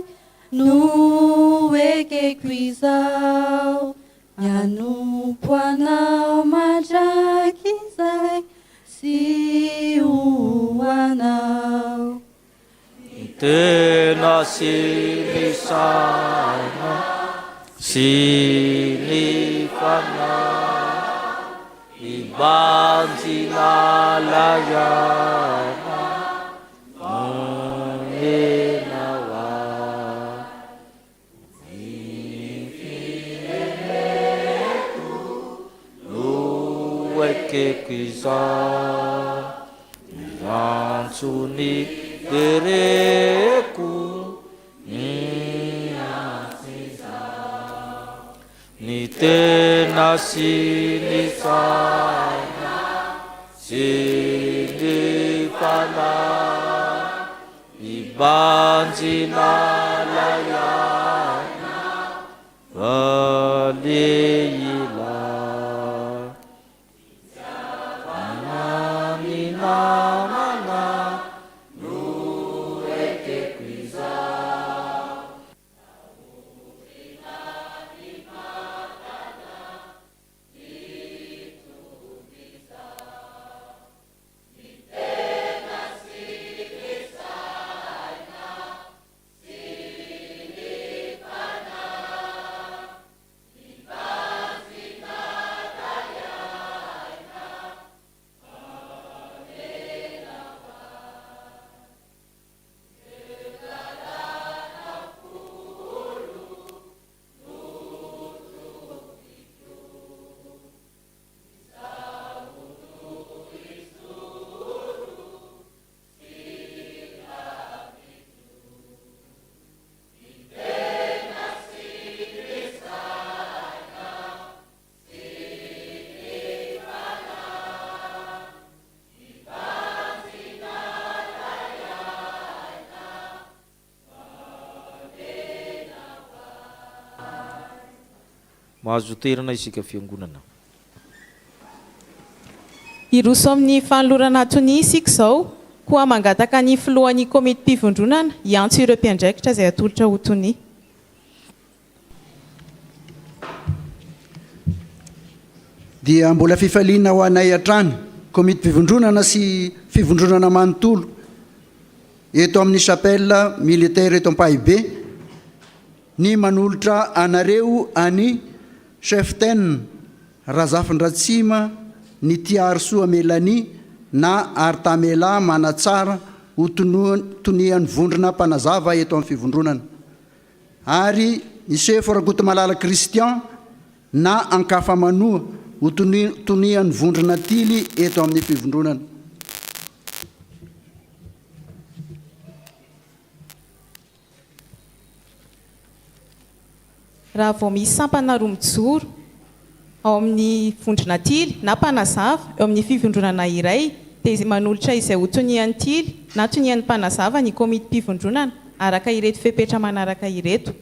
no ekeko izao, mianompo anao mandraky izay sy hoanao. Tena sy ny saina sy ny fanahy ibanjina layana monenawa ny fireneko no ekeko izao miantsony dereko ni tena sy ny saina sy ny fanahy ibanjina layana valeila ny namana no ekeko izao. Mahazo toerana isika fiangonana. Iroso amin'ny fanolorana tony isika izao koa mangataka ny filohan'ny komity mpivondronana hiantso ireo mpiandraikitra izay atolotra ho tony. Dia mbola fifaliana ho anay hatrany komity mpivondronana sy fivondronana manontolo eto amin'ny chapelle militaire eto Ampahibe ny manolotra anareo any chef ten Razafindratsima ny Tiarosoa Melanie na Artamela Manatsara ho tonian'ny vondrona mpanazava eto amin'ny fivondronana ary ny chef Rakotomalala Christian na Ankafa Manoa ho tonian'ny vondrona tily eto amin'ny fivondronana. Raha vao misy sampana roa mijoro ao amin'ny vondrona tily na mpanazava eo amin'ny fivondronana iray dia manolotra izay ho tonian'ny tily na tonian'ny mpanazava ny komity mpivondronana araka ireto fepetra manaraka ireto: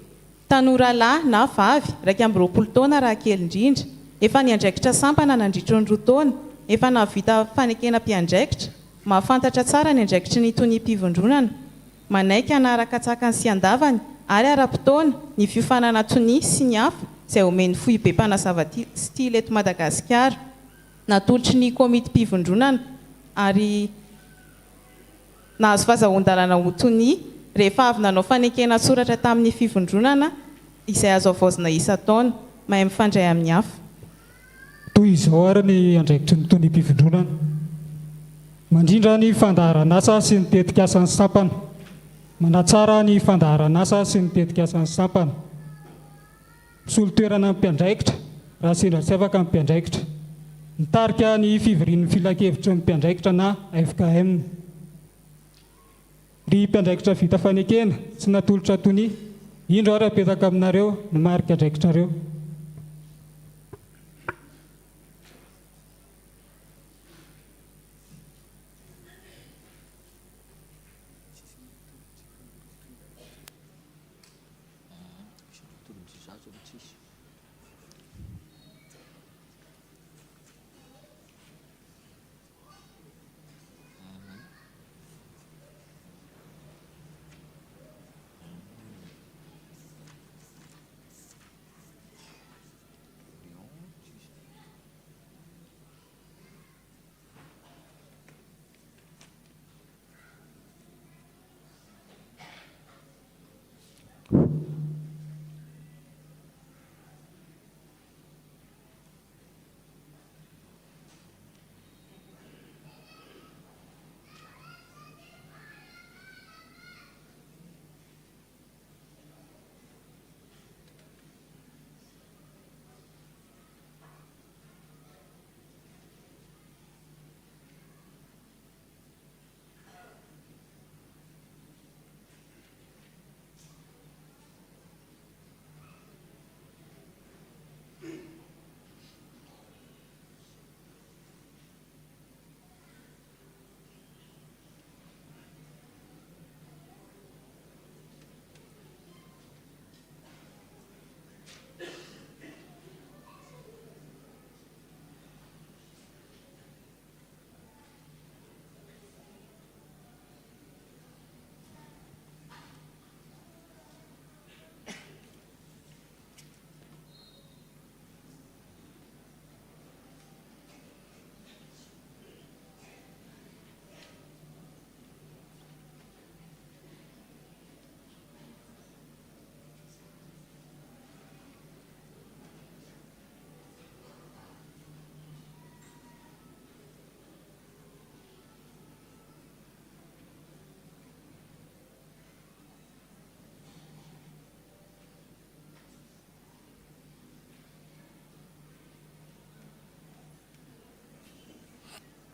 tanora lahy na vavy 20 taona raha kely indrindra, efa niandraikitra sampana nandritra ny 2 taona, efa navita fanekena mpiandraikitra, mahafantatra tsara ny andraikitry ny tony mpivondronana, manaiky anaraka tsakany sy andavany ary ara-potoana ny fiofanana tony sy ny hafa izay omeny foibe mpanazava tily eto Madagasikara, natolotry ny komity mpivondronana ary nahazo fahazoan-dalana ho tony rehefa avy nanao fanekena soratra tamin'ny fivondronana izay azo avaozina isa-taona mahay mifandray amin'ny hafa. Toy izao ary ny andraikitry ny tonim-pivondronana, mandrindra ny fandaharan'asa sy ny tetikasan'ny sampana, manatsara ny fandaharan'asa sy ny tetikasan'ny sampana, misolo toerana amin'ny mpiandraikitra raha sendra tsy afaka amin'ny mpiandraikitra, mitarika ny fivorian'ny filakevitra ny mpiandraikitra na FKM. Ry mpiandraikitra vita fanekena tsy natolotra tony, indro ary apetaka aminareo ny marika andraikitrareo.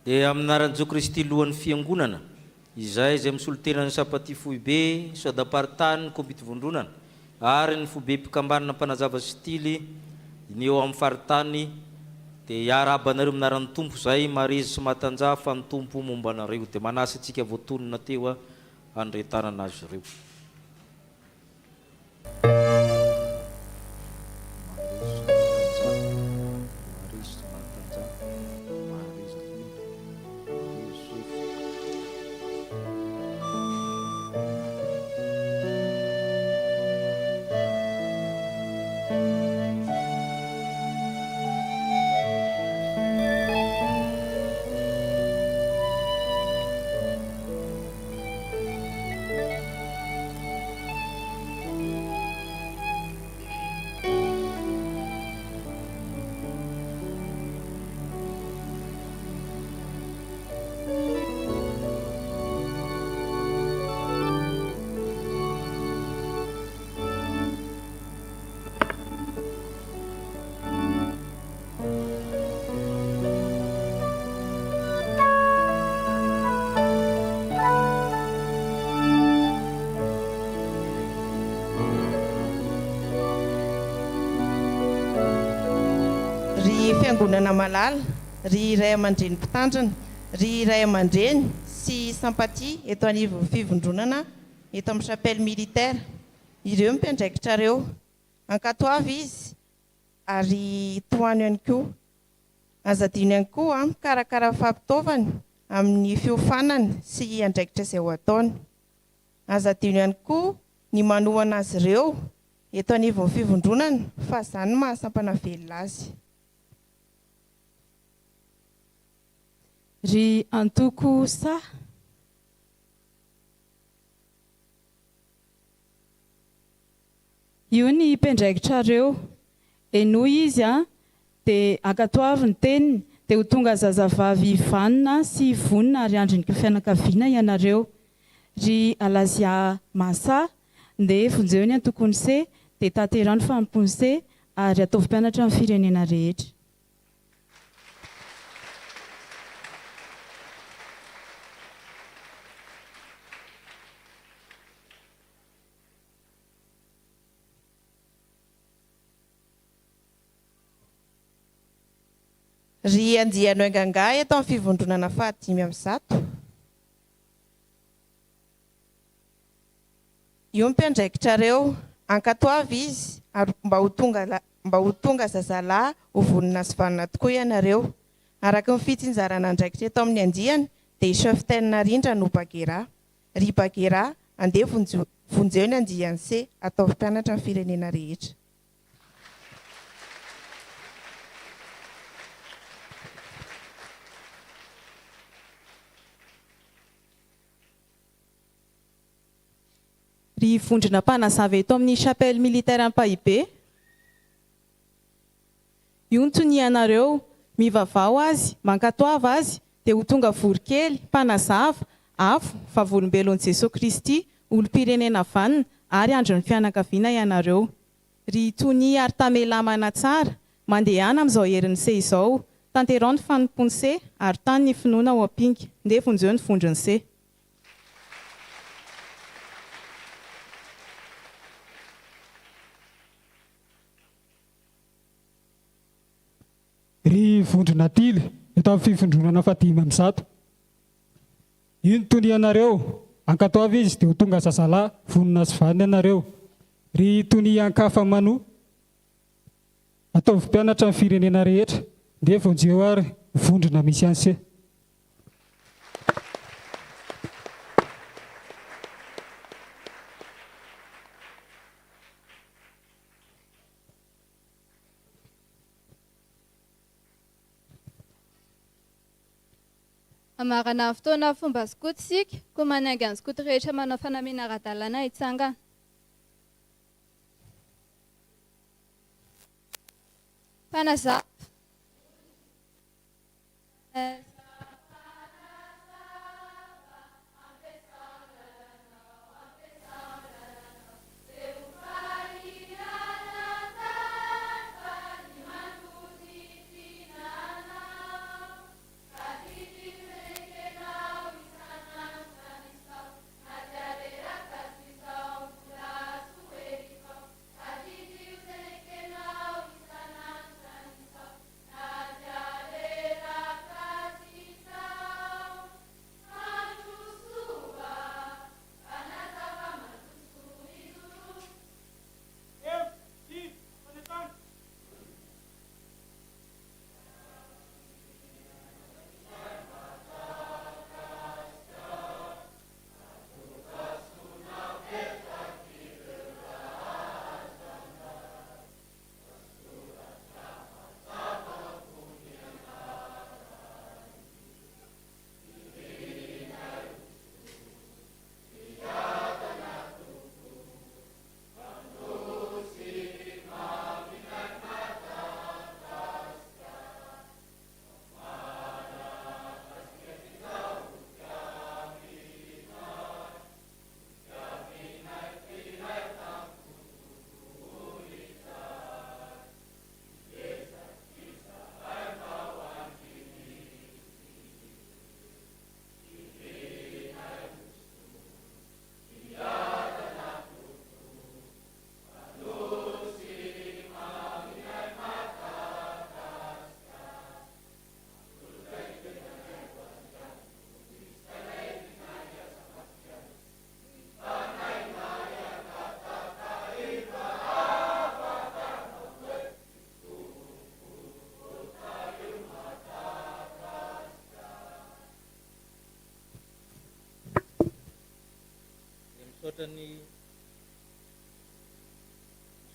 Dia aminaran'i Jesu Kristy lohan'ny fiangonana izay misolo tenany sapaty foibe sodapartany komity vondronana ary ny foibe mpikambanana mpanazava stily ny eo amin'ny faritany dia hiarabanareo aminaran'ny tompo zay marizy sy matanja fa ny tompo momba anareo dia manasa antsika voatonona teo andretanana azy ireo. Fiangonana Malala, ry Ray aman-dreny mpitandrina, ry Ray aman-dreny sy Sympathie eto anivon'ny fivondronana eto amin'ny chapelle militaire. Ireo mpiandraikitra reo ankatoavy izy ary toany ihany koa. Azadino ihany koa mikarakara fampitaovany amin'ny fiofanany sy andraikitra izay ho ataony. Azadino ihany koa ny manohana azy ireo eto anivon'ny fivondronana fa izany mahasampana velona azy. Ry antoko sa io ny mpendraikitrareo eno izy a dia akatoavy ny teniny dia ho tonga zazavavy vanina sy vonina ary andriny fianakaviana ianareo ry alazia masa dia vonjeo ny antokony se dia taterano fampony se ary ataovy mpianatra amin'ny firenena rehetra. ry andiano angangay atao amin'ny fivondronana 5-7 io mpiandraikitrareo ankatoavy izy ary mba ho tonga zazalahy ho vonina sy vanina tokoa ianareo araka ny fitsinjarana andraikitra eto amin'ny andiany dia chef-tenina rindra no bagera ry bagera andeha vonjeo ny andiany se ataovy mpianatra amin'ny firenena rehetra. ry vondrona mpanazava eto amin'ny chapelle militaire Ampahibe io ntonianareo mivavao azy mankatoava azy dia ho tonga vorokely mpanazava afo fa volombelon'i Jesosy Kristy olom-pirenena vanina ary andro ny fianakaviana ianareo ry tony ary tamelamana tsara mandehana amin'izao herin'ny se izao tanterao ny fanompony se ary tany ny finoana ao ampinga nde vonjeo ny vondrony se. ry vondrona tily eto amin'ny fifondronana 5-7 io ny tony ianareo ankatoavy izy dia ho tonga zazalahy vonina sy vanina ianareo ry tony ankafa manoa ataovy mpianatra amin'ny firenena rehetra dia vonjeo ary vondrona misy anse. Amarana fotoana fomba skoto sika ko manainga ny skoto rehetra manao fanamiana ara-dalàna hitsangana. Mpanazava.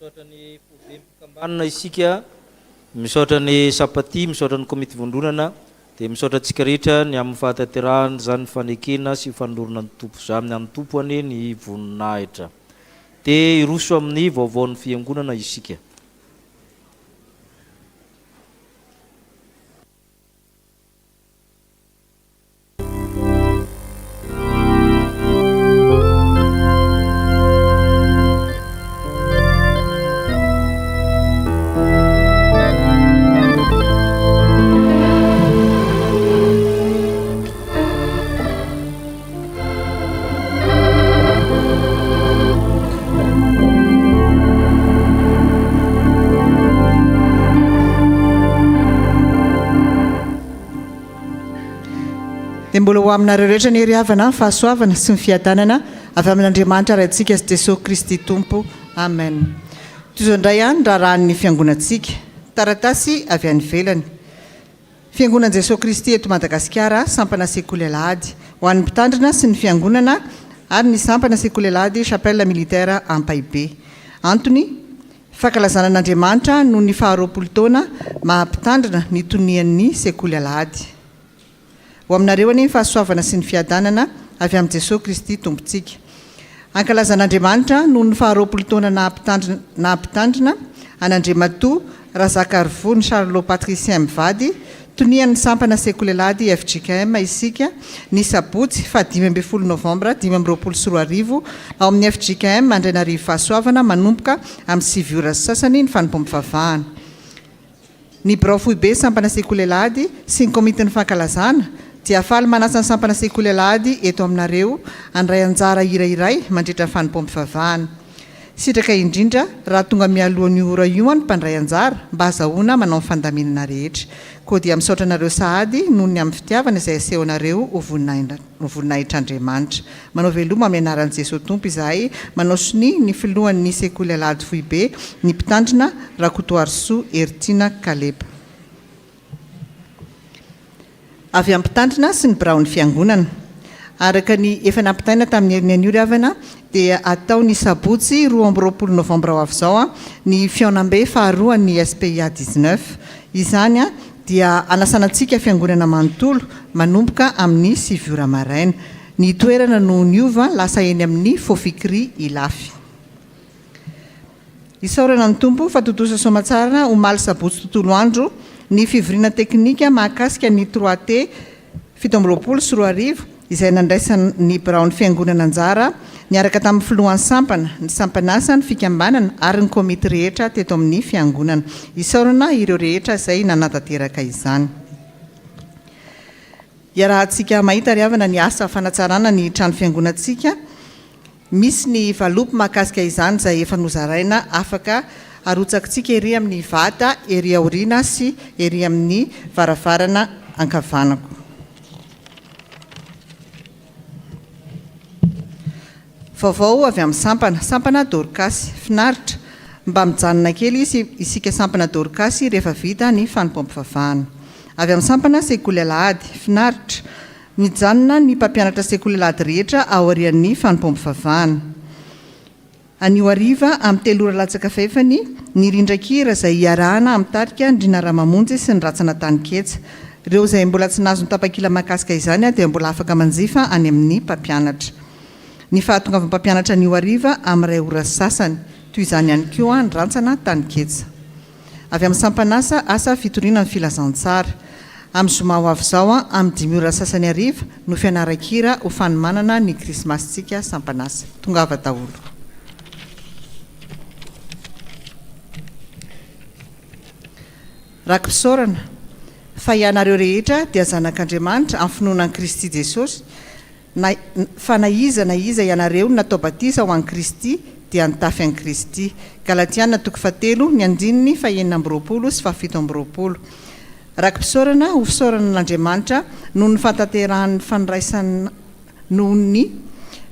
misaotra ny pobe mpikambanana isika, misaotra ny sapati, misaotra ny komity vondronana, dia misaotra antsika rehetra ny amin'ny fahatanterahana zany fanekena sy fanondorona ny tompo za amin'ny any tompony ny voninahitra. dia iroso amin'ny vaovaon'ny fiangonana isika. dia mbola ho aminareo rehetra ny hery havana ny fahasoavana sy ny fiadanana avy amin'Andriamanitra ray antsika sy Jesosy Kristy Tompo. Amen. Toy izao indray ihany raharahan'ny fiangonantsika taratasy avy any ivelany. Fiangonan Jesosy Kristy eto Madagasikara sampana sekolelady ho an'ny mpitandrina sy ny fiangonana ary ny sampana sekolelady chapelle militaire Ampaibe. Antony fankalazana an'Andriamanitra noho ny 20 taona mahampitandrina ny tonian'ny sekolelady. Ho aminareo any fahasoavana sy ny fiadanana avy amin'ny Jesosy Kristy tompontsika. Ankalazan'Andriamanitra noho ny 20 taona nahampitandrina an'Andriamatoa Razakarovony Charlot Patricien Mivady tonian'ny sampana sekolelady FJKM isika ny sabotsy 15 novambra 2024 ao amin'ny FJKM Andrianarivo fahasoavana manomboka amin'ny 7 ora sasany ny fanompoam-pivavahana. Ny birao foibe sampana sekolelady sy ny komitin'ny fankalazana dia faly manasa ny sampana sekolelady eto aminareo andray anjara irairay mandritra ny fanompoam-pivavahana. Sitraka indrindra raha tonga mialohan'ny ora io any mpandray anjara mba azahoana manao ny fandaminana rehetra. Koa dia misaotra anareo sahady noho ny amin'ny fitiavana izay asehonareo ho voninahitr'Andriamanitra. Manao veloma amin'ny anaran'i Jesosy Tompo izahay, manao soni ny filohan'ny sekolelady foibe ny mpitandrina Rakotoarisoa Ertina Kaleba. Avy amin'ny mpitandrina sy ny biraon'ny fiangonana. Araka ny efa nampitaina tamin'ny herin'ny ora havana dia atao ny sabotsy 20 novambra ho avy izao ny fiaonam-be faharoan'ny SPIA 19. Izany dia anasanantsika fiangonana manontolo manomboka amin'ny 7 ora maraina. Ny toerana no niova lasa eny amin'ny Fofikry Ilafy. Isaorana ny tompo fa totosa soamatsara omaly sabotsy tontolo andro ny fivoriana teknika mahakasika ny 3T 17 izay nandraisan'ny biraon'ny fiangonana anjara niaraka tamin'ny filohan'ny sampana, ny sampanasa, ny fikambanana ary ny komity rehetra teto amin'ny fiangonana. Isaorana ireo rehetra izay nanatateraka izany. Iarahantsika mahita ry havana ny asa fanatsarana ny trano fiangonantsika. Misy ny valopy mahakasika izany izay efa nozaraina afaka arotsakitsika ery amin'ny vata, ery aoriana sy ery amin'ny varavarana ankavanako. Vaovao avy amin'ny sampana Dorcas, finaritra mba mijanona kely isika sampana Dorcas rehefa vita ny fanompoam-pivavahana. Avy amin'ny sampana sekolelady, finaritra mijanona ny mpampianatra sekolelady rehetra aorian'ny fanompoam-pivavahana. Anio hariva amin'ny 3 ora latsaka fahefany ny rindran-kira izay iarahana amin'ny tarika Andriana Ramamonjy sy ny ratsana Taniketsa. Ireo izay mbola tsy nazo tapakila mahakasika izany dia mbola afaka manjifa any amin'ny mpampianatra. Ny fahatongavany mpampianatra anio hariva amin'ny 2 ora sasany, toy izany ihany koa ny rantsana Taniketsa. Avy amin'ny sampanasa asa fitoriana ny filazantsara. Amin'ny zoma ho avy izao amin'ny 5 ora sasany hariva no fianaran-kira ho fanomanana ny krismasintsika sampanasa. Tongava daholo. Rakim-pisaorana fa ianareo rehetra dia zanak'Andriamanitra amin'ny finoanan'i Kristy Jesosy. Fa na iza ianareo natao batisa ho an'i Kristy dia nitafy an'i Kristy. Galatiana 4:9 fa 9 sy 17. Rakim-pisaorana ho fisaorana n'Andriamanitra noho ny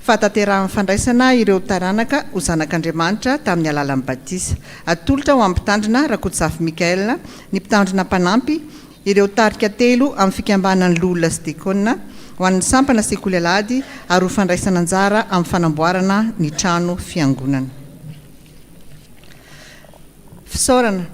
fataterahany fandraisana ireo taranaka ho zanak'Andriamanitra tamin'ny alalan'ny batisa. Atolotra ho amin'ny mpitandrina Rakotsafy Mikaela, ny mpitandrina mpanampy, ireo tarika 3 amin'ny fikambanan'ny lolona sy diakona, ho an'ny sampana sekolelady ary ho fandraisana anjara amin'ny fanamboarana ny trano fiangonana. Fisaorana.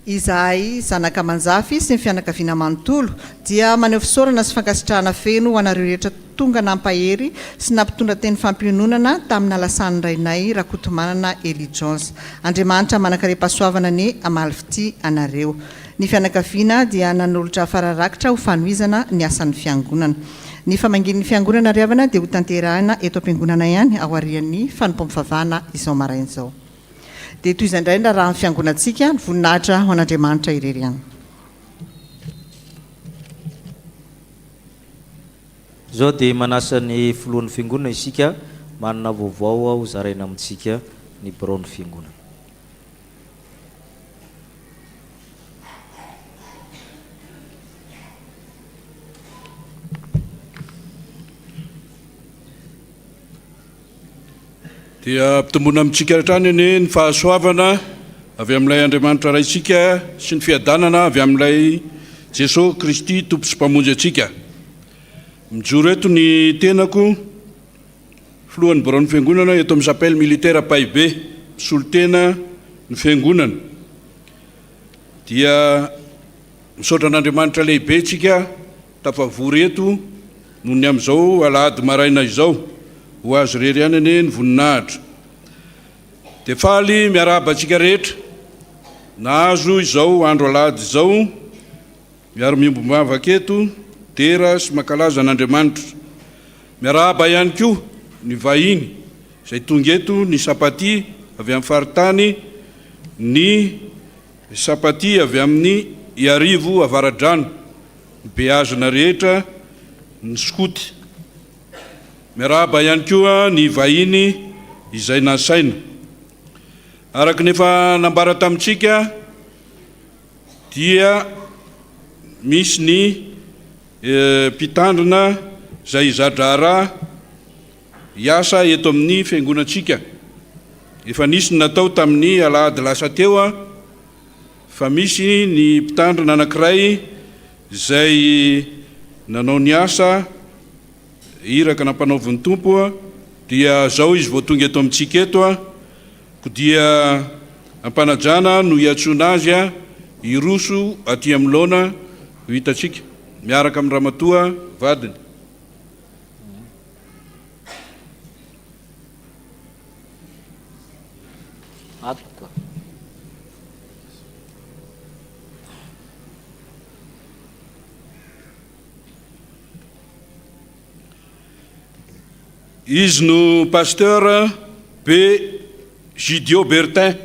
Izahay zanaka manjafy sy ny fianakaviana manontolo dia maneho fisaorana sy fankasitrahana feno ho anareo rehetra tonga nampahery sy nampitondra teny fampiononana tamina lasany rainay rakotomanana Eli Jones. Andriamanitra manakare-pahasoavana ny amalifity anareo. Ny fianakaviana dia nanolotra fararakitra ho fanoizana ny asan'ny fiangonana. Ny famangin'ny fiangonana riavana dia ho tanterahina eto am-piangonana ihany ao arian'ny fanompom-favahana izao maraina izao. Dia toy izay indray raha ny fiangonantsika ny voninahitra ho an'Andriamanitra irery ihany. Zao dia manasa ny filohan'ny fiangonana isika manana vaovao ho zaraina amintsika ny biraon'ny fiangonana. Dia mpitombona amintsika hatrany ny fahasoavana avy amin'ilay Andriamanitra raisika sy ny fiadanana avy amin'ilay Jesosy Kristy tompo sy mpamonjy atsika. Mijoro eto ny tenako filohan'ny biraon'ny fiangonana eto amin'ny chapelle militaire Paibe, solotena ny fiangonana. Dia misaotra an'Andriamanitra lehibe tsika tafavory eto noho ny amin'izao alahady maraina izao ho azo rery ihany ane ny voninahitra. Dia faly miarahaba antsika rehetra nahazo izao andro alahady izao miaro-miombom-bavaka eto tera sy mankalaza an'Andriamanitra. Miarahaba ihany koa ny vahiny izay tonga eto, ny sapati avy amin'ny faritany, ny sapati avy amin'ny Iarivo Avaradrano, ny beazina rehetra, ny skoty. Miarahaba ihany koa ny vahiny izay nasaina. Araka nefa nambara tamintsika dia misy ny mpitandrina izay zadrara hiasa eto amin'ny fiangonantsika. Efa nisy natao tamin'ny alahady lasa teo fa misy ny mpitandrina anankiray izay nanao ny asa iraka nampanaoviny tompo dia zao izy vao tonga eto amintsika eto dia ampanajana no hiatsona azy iroso aty amin'ny laona ho hitatsika miaraka amin'ny ramatoa vadiny. Izy no pasteur be Gidio Bertin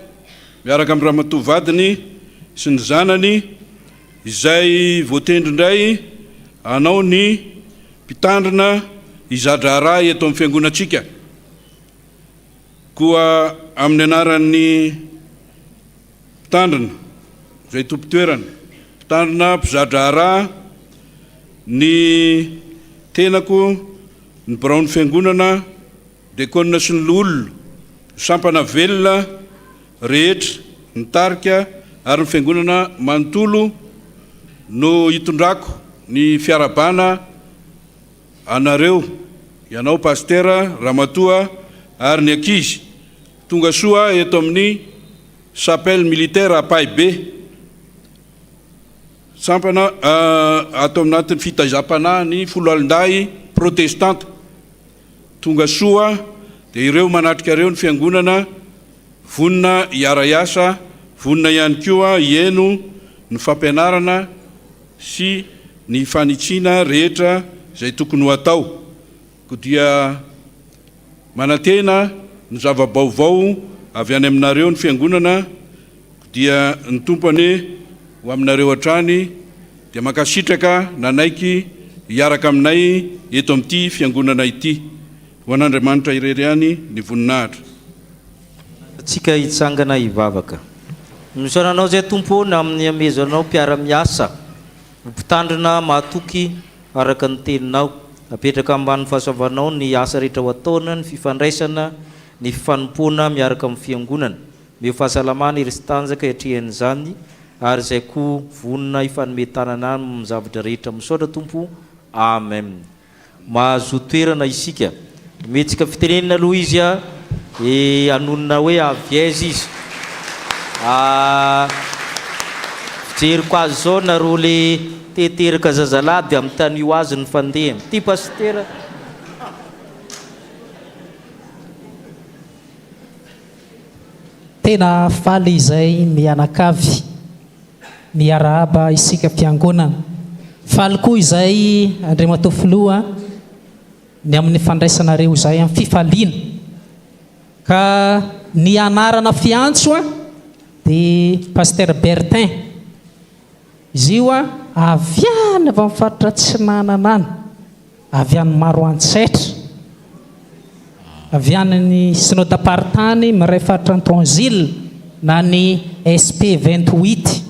miaraka amin'ny ramatoa vadiny sy ny zanany izay voatendry indray anao ny mpitandrina izadrara eto amin'ny fiangonantsika. Koa amin'ny anaran'ny mpitandrina izay tompo-toerana, mpitandrina mpizadrara ny tenako ny biraon'ny fiangonana diakonina sy ny olona sampana velona rehetra ny tarika ary ny fiangonana manontolo no hitondrako ny fiarabana anareo ianao pastera ramatoa ary ny ankizy tonga soa eto amin'ny chapelle militaire à Paibe sampana ato amin'anatin'ny fitazapana ny folo alinday protestante. Tonga soa dia ireo manatrika ireo ny fiangonana vonina hiara-iasa, vonina ihany koa hieno ny fampianarana sy ny fanitsiana rehetra izay tokony ho atao. Koa dia manantena ny zava-baovao avy any aminareo ny fiangonana, dia ny tompony ho aminareo hatrany dia mankasitraka nanaiky hiaraka aminay eto amin'ity fiangonana ity. Ho an'Andriamanitra irery ihany ny voninahitra. Tsika hitsangana hivavaka. Misaonanao zay tompo na amin'ny amezanao mpiara-miasa, mpitandrina mahatoky araka ny teninao, apetraka ambany fahasoavanao ny asa rehetra ho ataona, ny fifandraisana, ny fifanompoana miaraka amin'ny fiangonana. Meo fahasalamana iry sy tanjaka hiatrehan'izany ary izay koa vonina ifanometanana amin'ny zavatra rehetra misaotra tompo. Amen. Mahazo toerana isika. Metsika fitenenina aloha izy anonona hoe aviez izy. Fijeriko azy zao nareo le teteraka zazalahy dia amin'ny tany io azy ny fandeha. Ty pastera tena faly izay mianakavy miarahaba isika mpiangonana. Faly koa izay Andriamatoa filoha ny amin'ny fandraisanareo izay amin'ny fifaliana. Ka ny anarana fiantso dia Pasteur Bertin. Izy io avy any avy amin'ny faritra Tsinananana, avy any Maroantsaitra, avy any ny synodapartany miray faritra Transil na ny SP 28.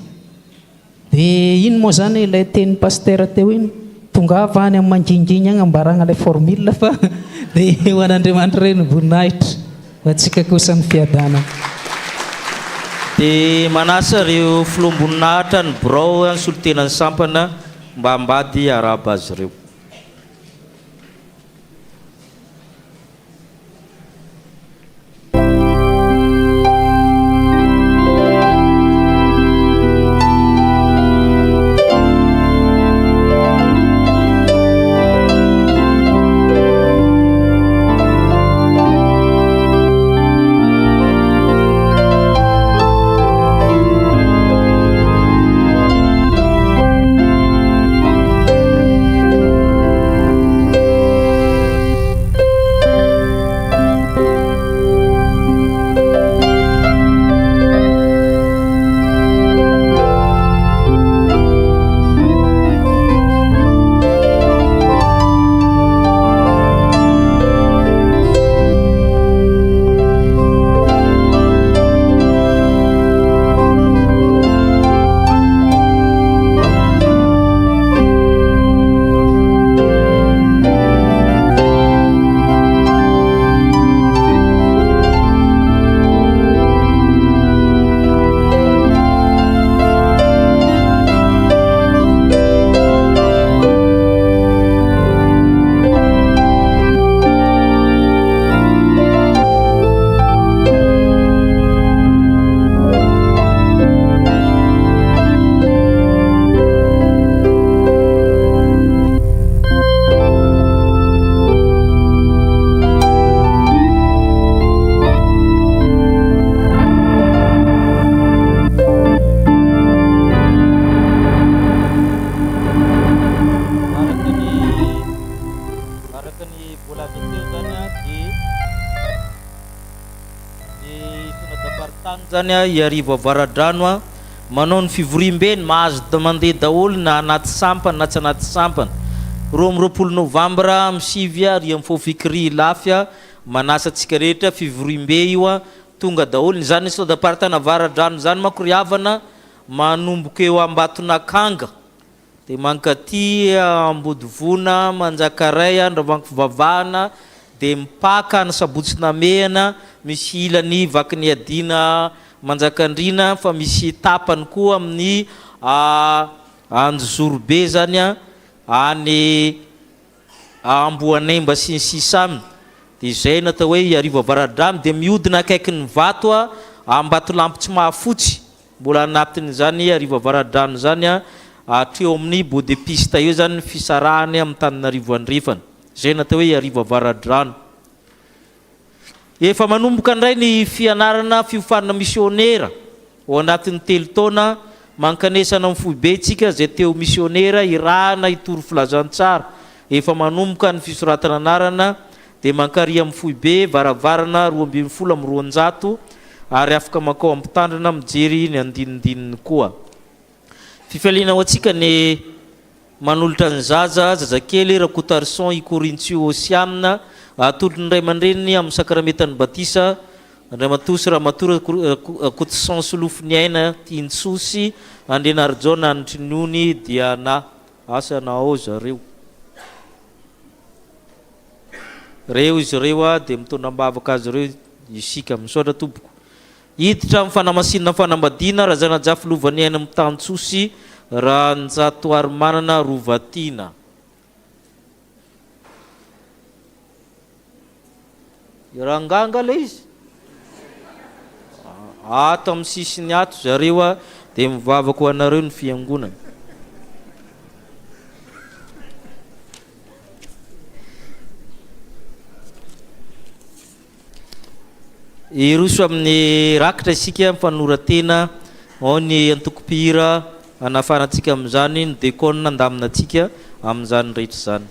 Dia ino moa zany ilay teny pasteur teo iny, tongava any amin'ny manginginy agny ambaragna ilay formule fa dia ho an'Andriamanitra reny voninahitra fa atsika kosa ny fiadana. Dia manasa ireo filomboninahitra ny birao ny solotenany sampana mba ambady araba azy ireo. Iarivo avaradrano manao ny fivoriam-beny mahazo mandeha daholo na anaty sampana na tsy anaty sampana. 20 Novambra misivy ary amin'ny fofikry lafia manasa antsika rehetra fivoriam-be io tonga daholo zany sodapartana avaradrano zany manko ry havana manomboka eo Ambatonakanga dia mankaty Ambodivona Manjakaray Andravangofivavahana dia mipaka ny Sabotsynamehana misy ilany Vakiny Adina Manjakandrina fa misy tapany koa amin'ny Anjozorobe zany any Amboanemba sy ny sisa aminy. Dia izay natao hoe Iarivo avaradrano dia mihodina akaiky ny vato Ambatolampy tsy mahafotsy mbola anatiny zany Iarivo avaradrano zany hatreo amin'ny Bodepista eo zany fisarahany amin'ny Tananarivo Andrefana. Izay natao hoe Iarivo avaradrano. Efa manomboka indray ny fianarana fiofanana misionera ao anatin'ny 3 taona mankanesana amin'ny foibe tsika zay teo misionera irahana itoro filazantsara. Efa manomboka ny fisoratana anarana dia mankary amin'ny foibe varavarana 220 ary afaka makao ampitandrina mijery ny andinindininy koa. Fifaliana ho antsika ny manolotra ny zazakely Rakotarson i Korintio Osiana atolotry ny ray aman-dreniny amin'ny sakramentany batisa Andriamatoa sy Ramatoa Kotson solofiny aina Tintsosy Andrenarjona Antriniony dia na asa nao zareo izy ireo dia mitondra-mbavaka azy ireo isika misaotra tompoko. Hiditra amin'ny fanamasinana fanambadiana razana jafy lovany aina amin'ny Tantsosy raha Njatoary manana Rovatina. Iranganga le izy ato amin'ny sisiny ato zareo dia mivavaka ho anareo ny fiangonana. iroso amin'ny rakitra isika mifanoratena ao ny antokopira anafarantsika amin'izany ny dekona andamina atsika amin'izany rehetra zany.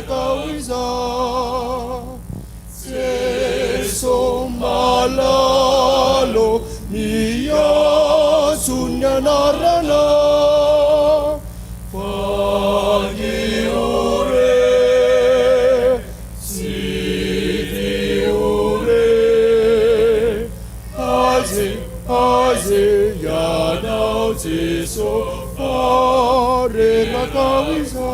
rakawiza Jesu malalo miyasunyanarana Pagiure sidiure Aze yanau Jesu are rakawiza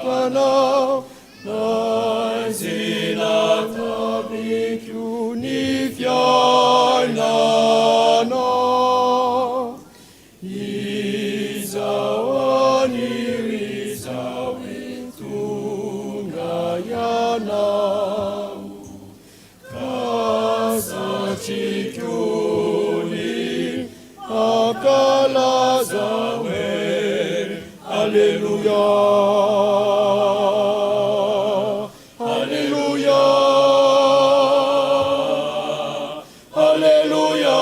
Pana Nazina tabikyuni fianana Izawani rizawi tungayana Kasachikyuni akalazawe Hallelujah, Hallelujah, Hallelujah.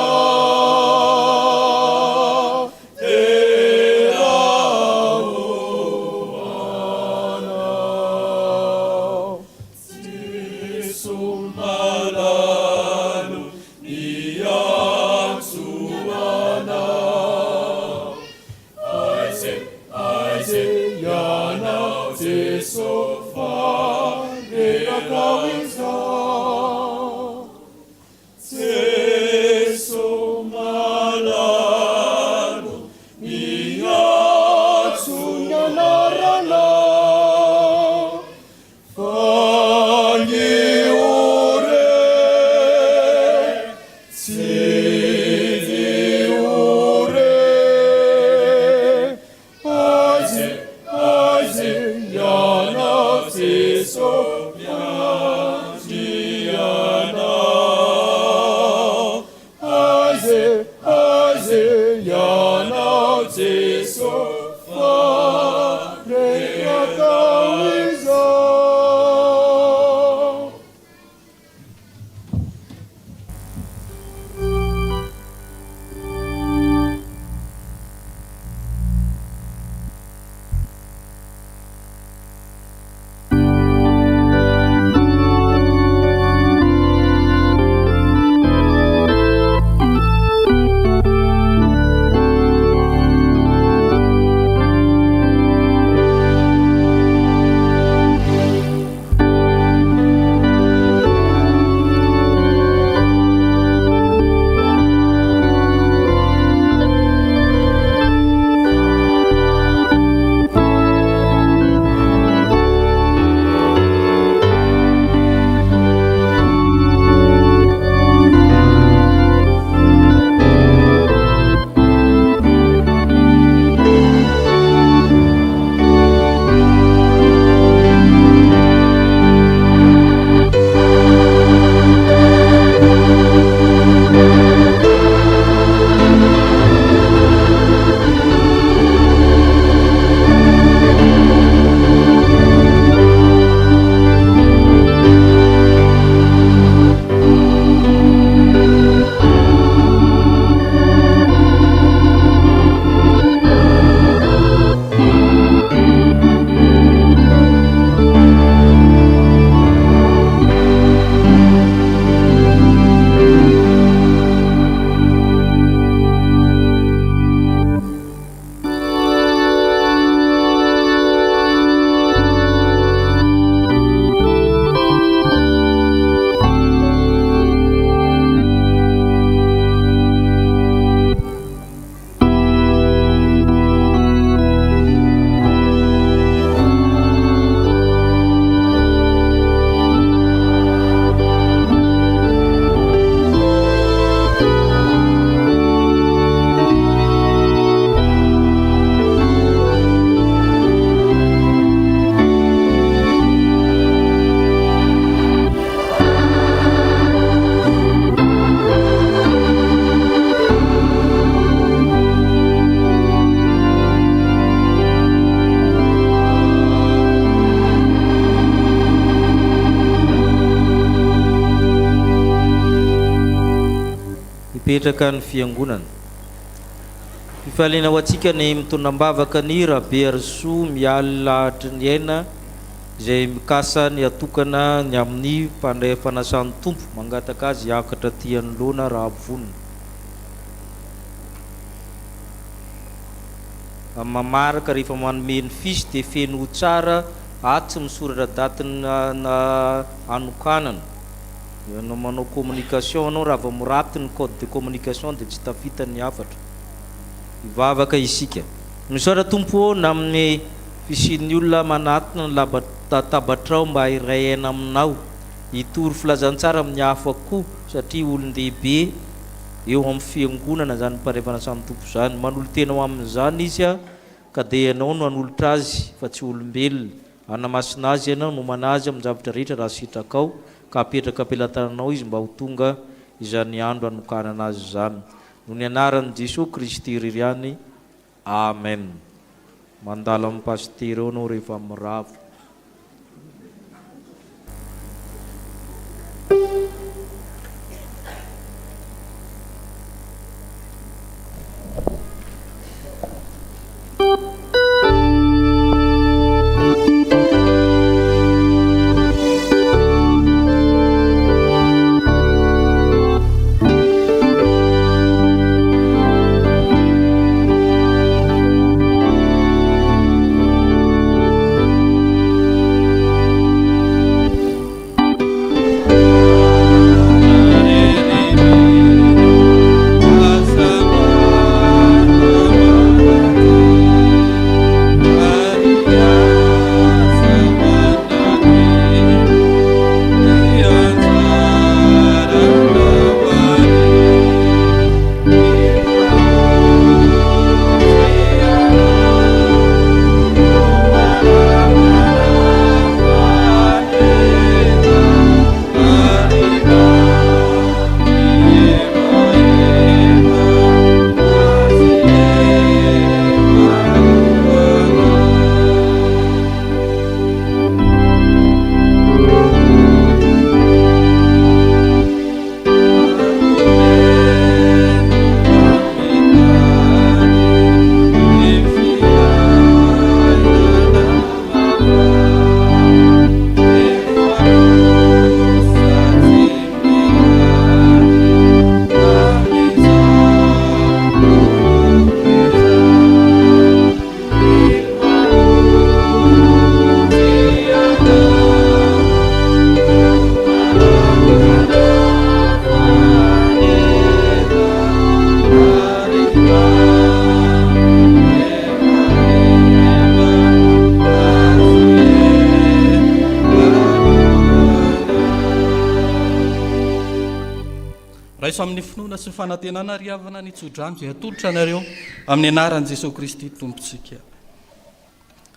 Mipetraka ny fiangonana. Fifaliana ho antsika ny mitondram-bavaka ny Rabe Arsoa mialy lahatra ny aina izay mikasa ny atokana ny amin'ny mpandray fanasan'ny tompo mangataka azy hiakatra ty anoloana raha vonona. Mamaraka rehefa manome ny fisy dia feno tsara atsy misoratra datiny na anokanana. Anao manao communication anao raha vao miraty ny code de communication dia tsy tafita ny hafatra. Ivavaka isika. Misaora tompo na amin'ny fisian'ny olona manatona ny tabatrao mba iray aina aminao. Hitory filazantsara amin'ny hafa koa satria olon-dehibe eo amin'ny fiangonana zany mparefana samy tompo zany. Manolo tena ho amin'izany izy ka dia ianao no hanolotra azy fa tsy olombelona. Anamasina azy ianao no manazy amin'ny zavatra rehetra raha sitrakao ka apetraka ampelantananao izy mba ho tonga izany andro anokanana azy zany. No ny anaran'i Jesosy Kristy ririany. Amen. Mandala amin'ny pasitera eo anao rehefa miravo. Amin'ny finoana sy fanantenana riavana ny tsodrano izay atolotra anareo amin'ny anaran'i Jesosy Kristy tompontsika.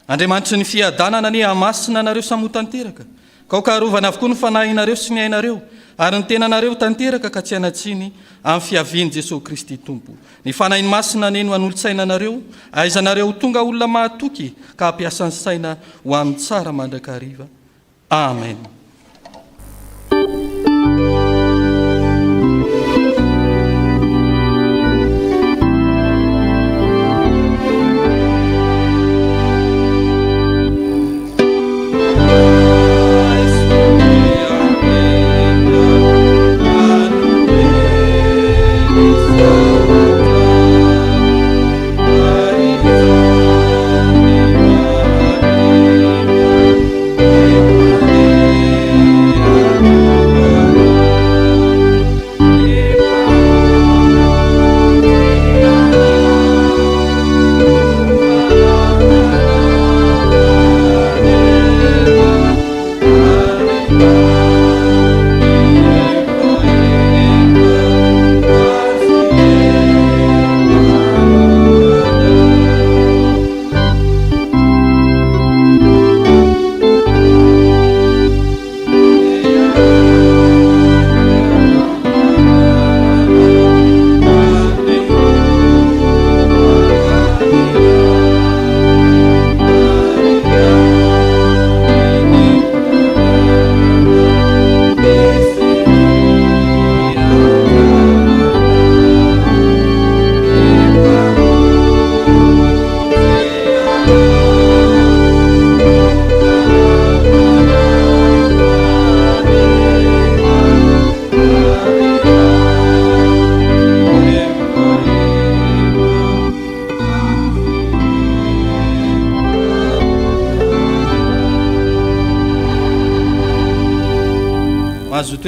Andriamanitra ny fiadanana ny hamasina anareo samotanteraka ka ho karovana avokoa ny fanahinareo sy ny ainareo ary ny tenanareo tanteraka ka tsy anatsiny amin'ny fiavian'i Jesosy Kristy tompo. Ny fanahiny masina neny ho an'olon-tsaina anareo aizanareo tonga olona mahatoky ka ampiasan'ny saina ho amin'ny tsara mandrakariva. Amen.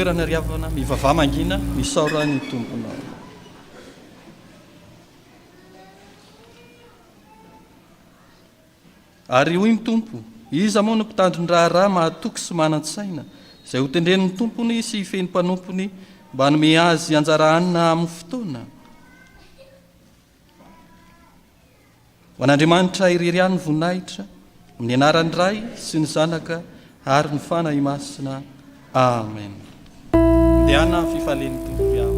toerana riavana mivavah mangina misaorany tomponao. Ary hoy ny tompo, iza moa no mpitandrony raharaha mahatoky sy manan-tsaina izay ho tendren'ny tompony sy hifeny mpanompony mba nome azy anjara anina amin'ny fotoana. Ho an'Andriamanitra irery ihany ny voninahitra amin'ny anaran'ny Ray sy ny Zanaka ary ny fanahy masina. Amen. Dehana fifalian'ny tompo.